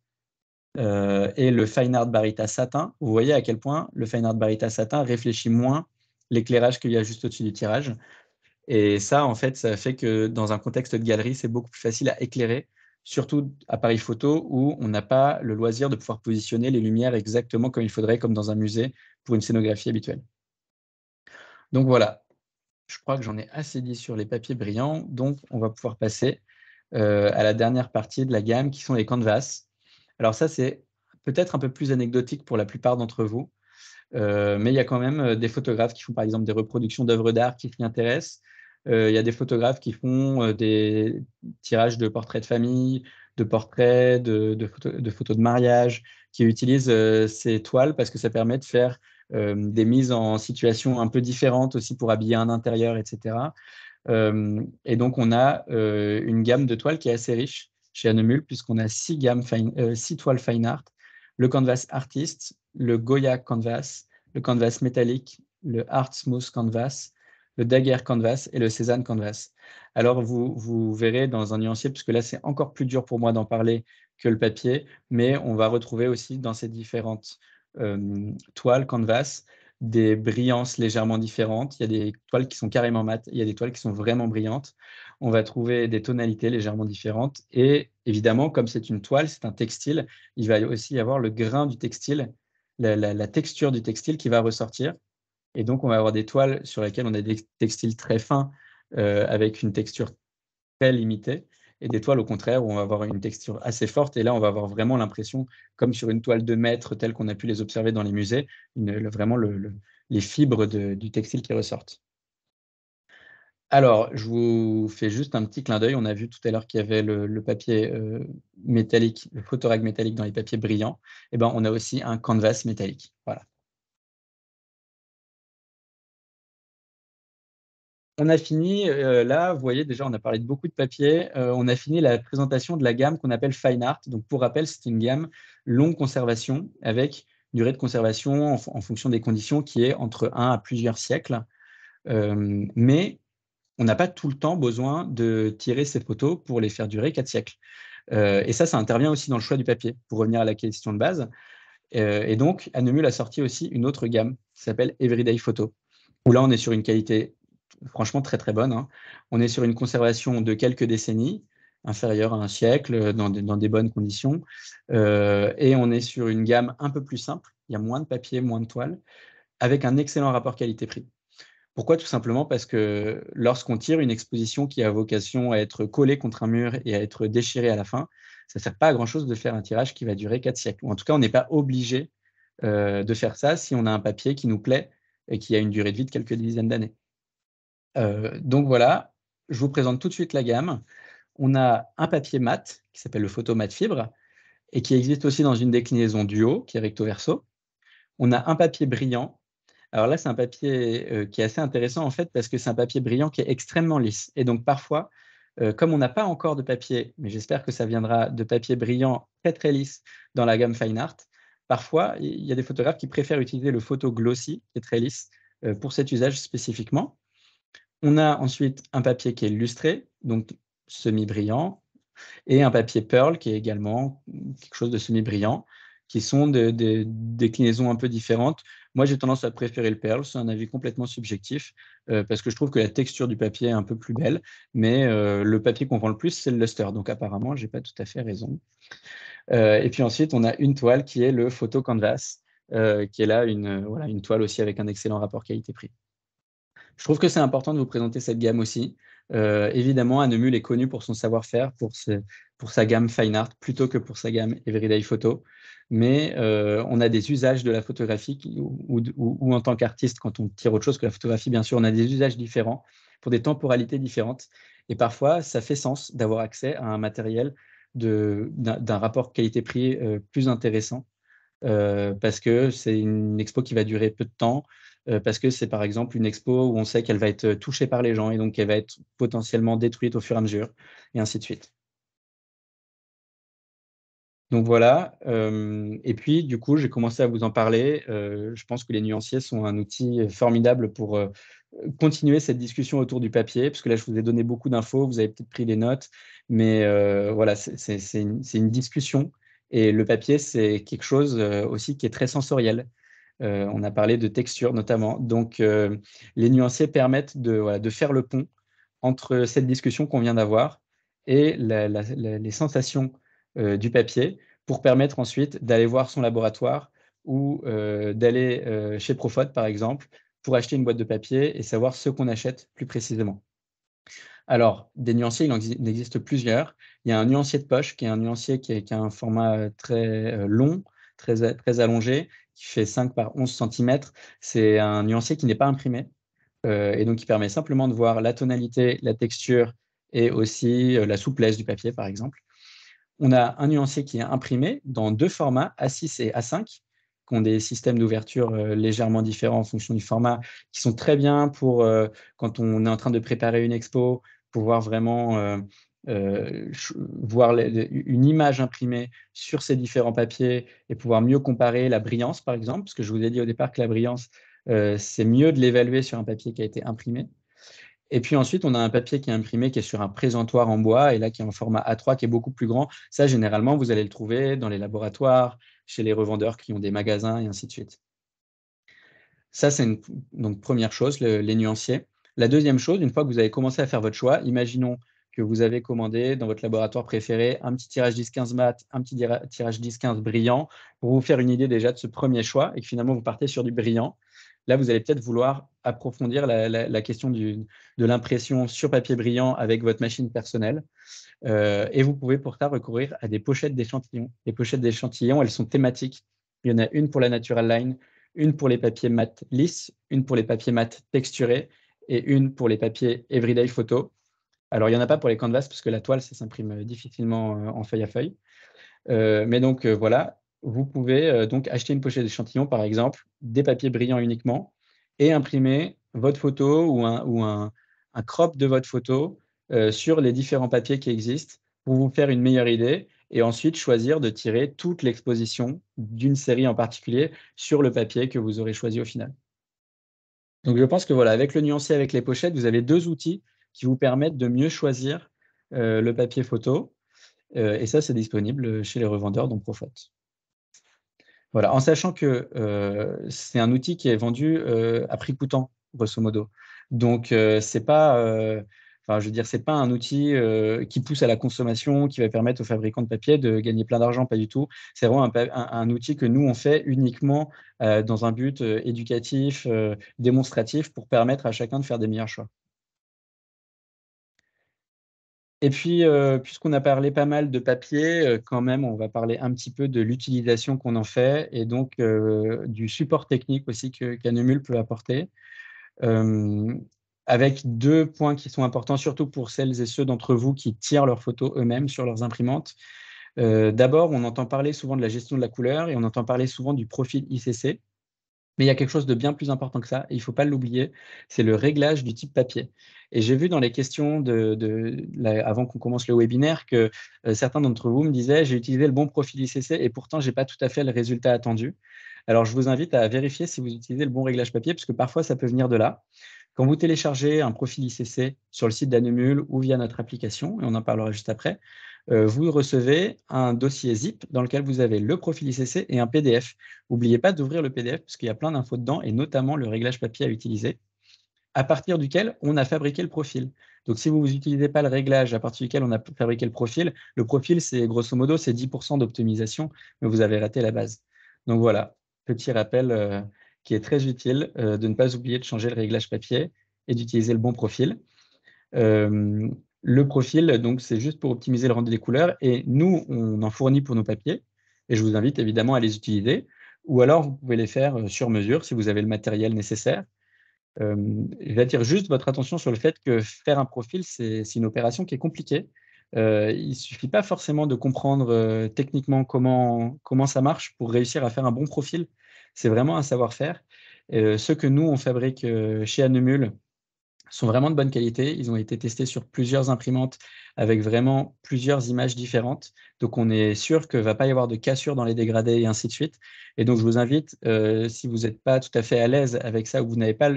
et le Fine Art Barita Satin, vous voyez à quel point le Fine Art Barita Satin réfléchit moins l'éclairage qu'il y a juste au-dessus du tirage. Et ça, en fait, ça fait que dans un contexte de galerie, c'est beaucoup plus facile à éclairer, surtout à Paris Photo, où on n'a pas le loisir de pouvoir positionner les lumières exactement comme il faudrait, comme dans un musée, pour une scénographie habituelle. Donc voilà, je crois que j'en ai assez dit sur les papiers brillants, donc on va pouvoir passer à la dernière partie de la gamme, qui sont les canvas. Alors ça, c'est peut-être un peu plus anecdotique pour la plupart d'entre vous, mais il y a quand même des photographes qui font par exemple des reproductions d'œuvres d'art qui s'y intéressent. Il y a des photographes qui font des tirages de portraits de famille, de portraits, de photos de mariage, qui utilisent ces toiles parce que ça permet de faire des mises en situation un peu différentes aussi pour habiller un intérieur, etc. Et donc, on a une gamme de toiles qui est assez riche chez Hanemul, puisqu'on a 6 toiles fine art: le canvas artist, le Goya canvas, le canvas métallique, le art smooth canvas, le Daguerre canvas et le Cézanne canvas. Alors, vous verrez dans un nuancier, puisque là, c'est encore plus dur pour moi d'en parler que le papier, mais on va retrouver aussi dans ces différentes toiles canvas des brillances légèrement différentes. Il y a des toiles qui sont carrément mates, il y a des toiles qui sont vraiment brillantes. On va trouver des tonalités légèrement différentes. Et évidemment, comme c'est une toile, c'est un textile, il va aussi y avoir le grain du textile, la texture du textile qui va ressortir. Et donc, on va avoir des toiles sur lesquelles on a des textiles très fins avec une texture très limitée, et des toiles, au contraire, où on va avoir une texture assez forte. Et là, on va avoir vraiment l'impression, comme sur une toile de mètre, telle qu'on a pu les observer dans les musées, vraiment les fibres du textile qui ressortent. Alors, je vous fais juste un petit clin d'œil. On a vu tout à l'heure qu'il y avait le papier métallique, le photorag métallique dans les papiers brillants. Et ben, on a aussi un canvas métallique. Voilà. On a fini, là, vous voyez, déjà, on a parlé de beaucoup de papier. On a fini la présentation de la gamme qu'on appelle Fine Art. Donc, pour rappel, c'est une gamme longue conservation avec durée de conservation en fonction des conditions qui est entre 1 à plusieurs siècles. Mais on n'a pas tout le temps besoin de tirer ces photos pour les faire durer 4 siècles. Et ça intervient aussi dans le choix du papier, pour revenir à la question de base. Et donc, Hanemühl a sorti aussi une autre gamme qui s'appelle Everyday Photo, où là, on est sur une qualité franchement très très bonne. Hein. On est sur une conservation de quelques décennies, inférieure à un siècle, dans des bonnes conditions. Et on est sur une gamme un peu plus simple. Il y a moins de papier, moins de toile, avec un excellent rapport qualité-prix. Pourquoi? Tout simplement parce que lorsqu'on tire une exposition qui a vocation à être collée contre un mur et à être déchirée à la fin, ça ne sert pas à grand-chose de faire un tirage qui va durer 4 siècles. Ou en tout cas, on n'est pas obligé de faire ça si on a un papier qui nous plaît et qui a une durée de vie de quelques dizaines d'années. Donc voilà, je vous présente tout de suite la gamme. On a un papier mat qui s'appelle le photo mat fibre et qui existe aussi dans une déclinaison duo qui est recto verso. On a un papier brillant. Alors là, c'est un papier qui est assez intéressant en fait parce que c'est un papier brillant qui est extrêmement lisse. Et donc parfois, comme on n'a pas encore de papier, mais j'espère que ça viendra de papier brillant très très lisse dans la gamme Fine Art, parfois il y a des photographes qui préfèrent utiliser le photo glossy qui est très lisse pour cet usage spécifiquement. On a ensuite un papier qui est lustré, donc semi-brillant, et un papier pearl qui est également quelque chose de semi-brillant, qui sont des déclinaisons un peu différentes. Moi, j'ai tendance à préférer le pearl, c'est un avis complètement subjectif, parce que je trouve que la texture du papier est un peu plus belle, mais le papier qu'on vend le plus, c'est le luster, donc apparemment, je n'ai pas tout à fait raison. Et puis ensuite, on a une toile qui est le photo canvas, qui est là une toile aussi avec un excellent rapport qualité-prix. Je trouve que c'est important de vous présenter cette gamme aussi. Évidemment, Hanemühl est connu pour son savoir-faire, pour sa gamme Fine Art, plutôt que pour sa gamme Everyday Photo. Mais on a des usages de la photographie ou en tant qu'artiste, quand on tire autre chose que la photographie, bien sûr, on a des usages différents pour des temporalités différentes. Et parfois, ça fait sens d'avoir accès à un matériel d'un rapport qualité-prix plus intéressant. Parce que c'est une expo qui va durer peu de temps, parce que c'est par exemple une expo où on sait qu'elle va être touchée par les gens et donc qu'elle va être potentiellement détruite au fur et à mesure, et ainsi de suite. Donc voilà, et puis du coup, j'ai commencé à vous en parler. Je pense que les nuanciers sont un outil formidable pour continuer cette discussion autour du papier, parce que là, je vous ai donné beaucoup d'infos, vous avez peut-être pris des notes, mais voilà, c'est une discussion. Et le papier, c'est quelque chose aussi qui est très sensoriel. On a parlé de texture notamment. Donc, les nuanciers permettent de faire le pont entre cette discussion qu'on vient d'avoir et les sensations du papier pour permettre ensuite d'aller voir son laboratoire ou d'aller chez Profot, par exemple, pour acheter une boîte de papier et savoir ce qu'on achète plus précisément. Alors, des nuanciers, il en existe plusieurs. Il y a un nuancier de poche qui est un nuancier qui a un format très long, très allongé, qui fait 5 par 11 cm. C'est un nuancier qui n'est pas imprimé et donc qui permet simplement de voir la tonalité, la texture et aussi la souplesse du papier, par exemple. On a un nuancier qui est imprimé dans 2 formats, A6 et A5, qui ont des systèmes d'ouverture légèrement différents en fonction du format, qui sont très bien pour quand on est en train de préparer une expo, pouvoir vraiment voir une image imprimée sur ces différents papiers et pouvoir mieux comparer la brillance, par exemple, parce que je vous ai dit au départ que la brillance, c'est mieux de l'évaluer sur un papier qui a été imprimé. Et puis ensuite, on a un papier qui est imprimé, qui est sur un présentoir en bois, et là, qui est en format A3, qui est beaucoup plus grand. Ça, généralement, vous allez le trouver dans les laboratoires, chez les revendeurs qui ont des magasins, et ainsi de suite. Ça, c'est donc première chose, les nuanciers. La deuxième chose, une fois que vous avez commencé à faire votre choix, imaginons que vous avez commandé dans votre laboratoire préféré un petit tirage 10-15 mat, un petit tirage 10-15 brillant, pour vous faire une idée déjà de ce premier choix, et que finalement, vous partez sur du brillant. Là, vous allez peut-être vouloir approfondir la question de l'impression sur papier brillant avec votre machine personnelle. Et vous pouvez pour ça recourir à des pochettes d'échantillons. Les pochettes d'échantillons, elles sont thématiques. Il y en a une pour la Natural Line, une pour les papiers mat lisses, une pour les papiers mat texturés et une pour les papiers Everyday Photo. Alors, il n'y en a pas pour les canvas parce que la toile, ça s'imprime difficilement en feuille à feuille. Mais donc, voilà, vous pouvez donc acheter une pochette d'échantillons, par exemple, des papiers brillants uniquement, et imprimer votre photo ou un crop de votre photo sur les différents papiers qui existent pour vous faire une meilleure idée, et ensuite choisir de tirer toute l'exposition d'une série en particulier sur le papier que vous aurez choisi au final. Donc, je pense que voilà, avec le nuancier, avec les pochettes, vous avez deux outils qui vous permettent de mieux choisir le papier photo. Et ça, c'est disponible chez les revendeurs dont Profot. Voilà, en sachant que c'est un outil qui est vendu à prix coûtant, grosso modo. Donc, c'est pas, enfin, je veux dire, c'est pas un outil qui pousse à la consommation, qui va permettre aux fabricants de papier de gagner plein d'argent, pas du tout. C'est vraiment un outil que nous, on fait uniquement dans un but éducatif, démonstratif, pour permettre à chacun de faire des meilleurs choix. Et puis, puisqu'on a parlé pas mal de papier, quand même, on va parler un petit peu de l'utilisation qu'on en fait et donc du support technique aussi qu'Anemul peut apporter. Euh, Avec deux points qui sont importants, surtout pour celles et ceux d'entre vous qui tirent leurs photos eux-mêmes sur leurs imprimantes. D'abord, on entend parler souvent de la gestion de la couleur et on entend parler souvent du profil ICC. Mais il y a quelque chose de bien plus important que ça, et il ne faut pas l'oublier, c'est le réglage du type papier. Et j'ai vu dans les questions avant qu'on commence le webinaire que certains d'entre vous me disaient j'ai utilisé le bon profil ICC et pourtant je n'ai pas tout à fait le résultat attendu. Alors je vous invite à vérifier si vous utilisez le bon réglage papier, parce que parfois ça peut venir de là. Quand vous téléchargez un profil ICC sur le site d'Anemul ou via notre application, et on en parlera juste après, vous recevez un dossier zip dans lequel vous avez le profil ICC et un PDF. N'oubliez pas d'ouvrir le PDF parce qu'il y a plein d'infos dedans et notamment le réglage papier à utiliser, à partir duquel on a fabriqué le profil. Donc, si vous n'utilisez pas le réglage à partir duquel on a fabriqué le profil, c'est grosso modo, c'est 10% d'optimisation, mais vous avez raté la base. Donc voilà, petit rappel qui est très utile de ne pas oublier de changer le réglage papier et d'utiliser le bon profil. Le profil, donc, c'est juste pour optimiser le rendu des couleurs. Et nous, on en fournit pour nos papiers. Et je vous invite évidemment à les utiliser. Ou alors, vous pouvez les faire sur mesure si vous avez le matériel nécessaire. J'attire juste votre attention sur le fait que faire un profil, c'est une opération qui est compliquée. Il ne suffit pas forcément de comprendre techniquement comment ça marche pour réussir à faire un bon profil. C'est vraiment un savoir-faire. Ceux que nous, on fabrique chez Anemul, sont vraiment de bonne qualité. Ils ont été testés sur plusieurs imprimantes avec vraiment plusieurs images différentes. Donc, on est sûr qu'il ne va pas y avoir de cassure dans les dégradés et ainsi de suite. Et donc, je vous invite, si vous n'êtes pas tout à fait à l'aise avec ça ou vous n'avez pas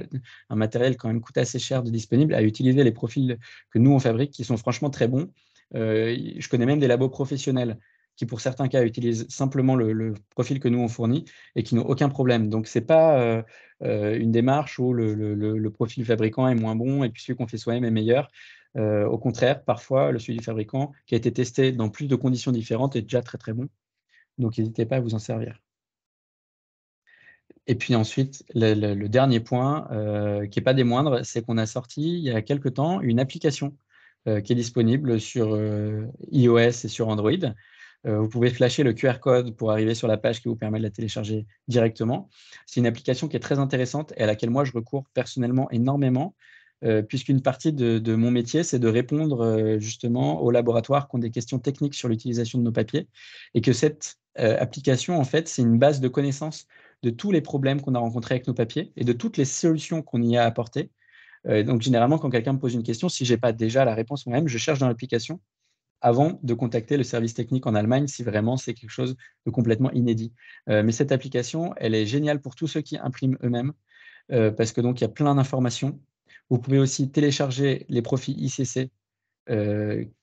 un matériel quand même coûte assez cher de disponible, à utiliser les profils que nous, on fabrique qui sont franchement très bons. Je connais même des labos professionnels qui, pour certains cas, utilisent simplement le profil que nous, on fournit et qui n'ont aucun problème. Donc, ce n'est pas une démarche où le profil du fabricant est moins bon et puis celui qu'on fait soi-même est meilleur. Au contraire, parfois, celui du fabricant qui a été testé dans plus de conditions différentes est déjà très, très bon. Donc, n'hésitez pas à vous en servir. Et puis ensuite, le dernier point, qui n'est pas des moindres, c'est qu'on a sorti il y a quelque temps une application qui est disponible sur iOS et sur Android. Vous pouvez flasher le QR code pour arriver sur la page qui vous permet de la télécharger directement. C'est une application qui est très intéressante et à laquelle moi je recours personnellement énormément, puisqu'une partie de mon métier, c'est de répondre justement aux laboratoires qui ont des questions techniques sur l'utilisation de nos papiers, et que cette application, en fait, c'est une base de connaissances de tous les problèmes qu'on a rencontrés avec nos papiers et de toutes les solutions qu'on y a apportées. Donc, généralement, quand quelqu'un me pose une question, si je n'ai pas déjà la réponse moi-même, je cherche dans l'application avant de contacter le service technique en Allemagne si vraiment c'est quelque chose de complètement inédit. Mais cette application, elle est géniale pour tous ceux qui impriment eux-mêmes parce que donc il y a plein d'informations. Vous pouvez aussi télécharger les profils ICC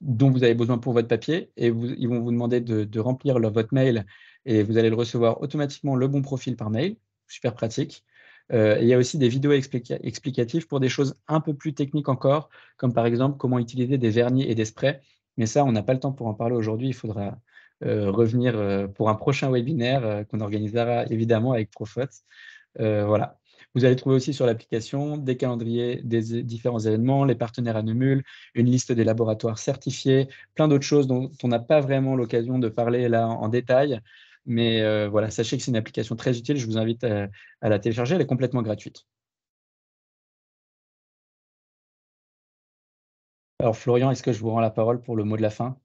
dont vous avez besoin pour votre papier et ils vont vous demander de remplir votre mail et vous allez le recevoir automatiquement le bon profil par mail. Super pratique. Et il y a aussi des vidéos explicatives pour des choses un peu plus techniques encore, comme par exemple comment utiliser des vernis et des sprays. Mais ça, on n'a pas le temps pour en parler aujourd'hui. Il faudra revenir pour un prochain webinaire qu'on organisera évidemment avec Profot. Voilà. Vous allez trouver aussi sur l'application des calendriers des différents événements, les partenaires à Neumul, une liste des laboratoires certifiés, plein d'autres choses dont on n'a pas vraiment l'occasion de parler là en détail. Mais voilà, sachez que c'est une application très utile. Je vous invite à la télécharger. Elle est complètement gratuite. Alors, Florian, est-ce que je vous rends la parole pour le mot de la fin?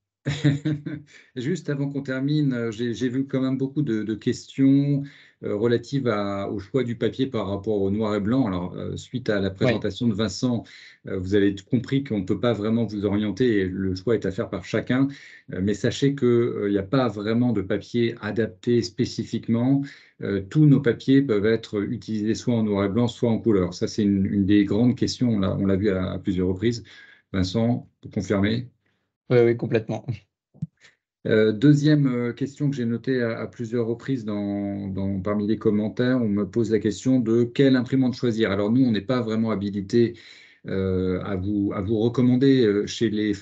Juste avant qu'on termine, j'ai vu quand même beaucoup de questions relatives au choix du papier par rapport au noir et blanc. Alors, suite à la Oui. présentation de Vincent, vous avez compris qu'on ne peut pas vraiment vous orienter et le choix est à faire par chacun. Mais sachez qu'il n'y a pas vraiment de papier adapté spécifiquement. Tous nos papiers peuvent être utilisés soit en noir et blanc, soit en couleur. Ça, c'est une des grandes questions. On l'a vu à plusieurs reprises. Vincent, vous confirmez? Oui, oui, complètement. Deuxième question que j'ai notée à plusieurs reprises parmi les commentaires, on me pose la question de quelle imprimante choisir. Alors nous, on n'est pas vraiment habilité à vous recommander chez les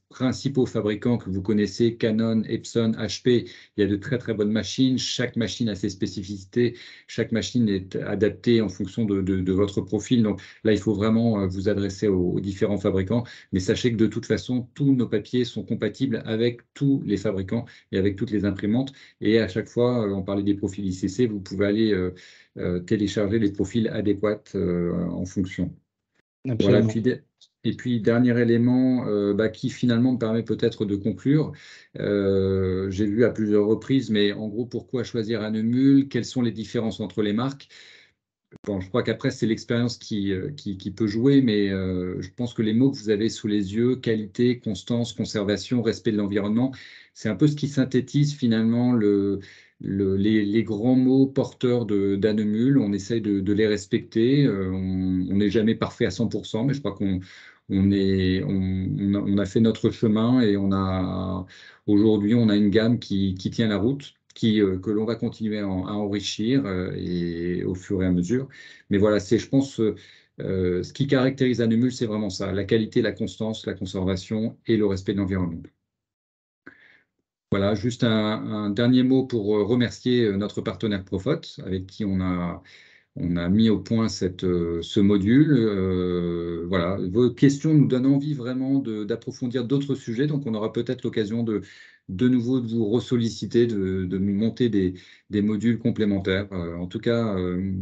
principaux fabricants que vous connaissez, Canon, Epson, HP. Il y a de très très bonnes machines. Chaque machine a ses spécificités. Chaque machine est adaptée en fonction de votre profil. Donc là, il faut vraiment vous adresser aux différents fabricants. Mais sachez que de toute façon, tous nos papiers sont compatibles avec tous les fabricants et avec toutes les imprimantes. Et à chaque fois, on parlait des profils ICC, vous pouvez aller télécharger les profils adéquats en fonction. Voilà, Absolument. et puis dernier élément qui finalement me permet peut-être de conclure. J'ai vu à plusieurs reprises, mais en gros, pourquoi choisir un Neumul? Quelles sont les différences entre les marques? Bon, je crois qu'après, c'est l'expérience qui peut jouer, mais je pense que les mots que vous avez sous les yeux, qualité, constance, conservation, respect de l'environnement, c'est un peu ce qui synthétise finalement les grands mots porteurs d'Annemul. On essaye de les respecter. On n'est jamais parfait à 100%, mais je crois on a fait notre chemin et aujourd'hui, on a une gamme qui tient la route que l'on va continuer à enrichir et au fur et à mesure. Mais voilà, c'est, je pense, ce qui caractérise Annemul, c'est vraiment ça, la qualité, la constance, la conservation et le respect de l'environnement. Voilà, juste un dernier mot pour remercier notre partenaire Profot, avec qui on a mis au point ce module. Voilà, vos questions nous donnent envie vraiment d'approfondir d'autres sujets, donc on aura peut-être l'occasion de nouveau de vous ressolliciter, de nous monter des modules complémentaires. En tout cas, on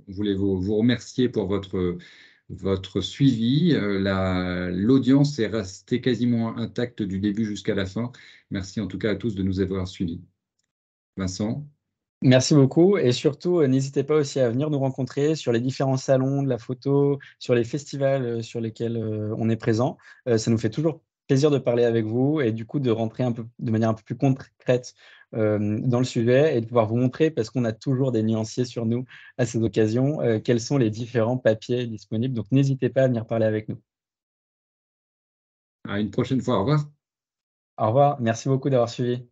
voulait vous remercier pour votre suivi. L'audience est restée quasiment intacte du début jusqu'à la fin. Merci en tout cas à tous de nous avoir suivis. Vincent? Merci beaucoup et surtout, n'hésitez pas aussi à venir nous rencontrer sur les différents salons de la photo, sur les festivals sur lesquels on est présent. Ça nous fait toujours plaisir de parler avec vous et du coup de rentrer un peu, de manière un peu plus concrète dans le sujet et de pouvoir vous montrer, parce qu'on a toujours des nuanciers sur nous à ces occasions, quels sont les différents papiers disponibles. Donc n'hésitez pas à venir parler avec nous. À une prochaine fois. Au revoir. Au revoir, merci beaucoup d'avoir suivi.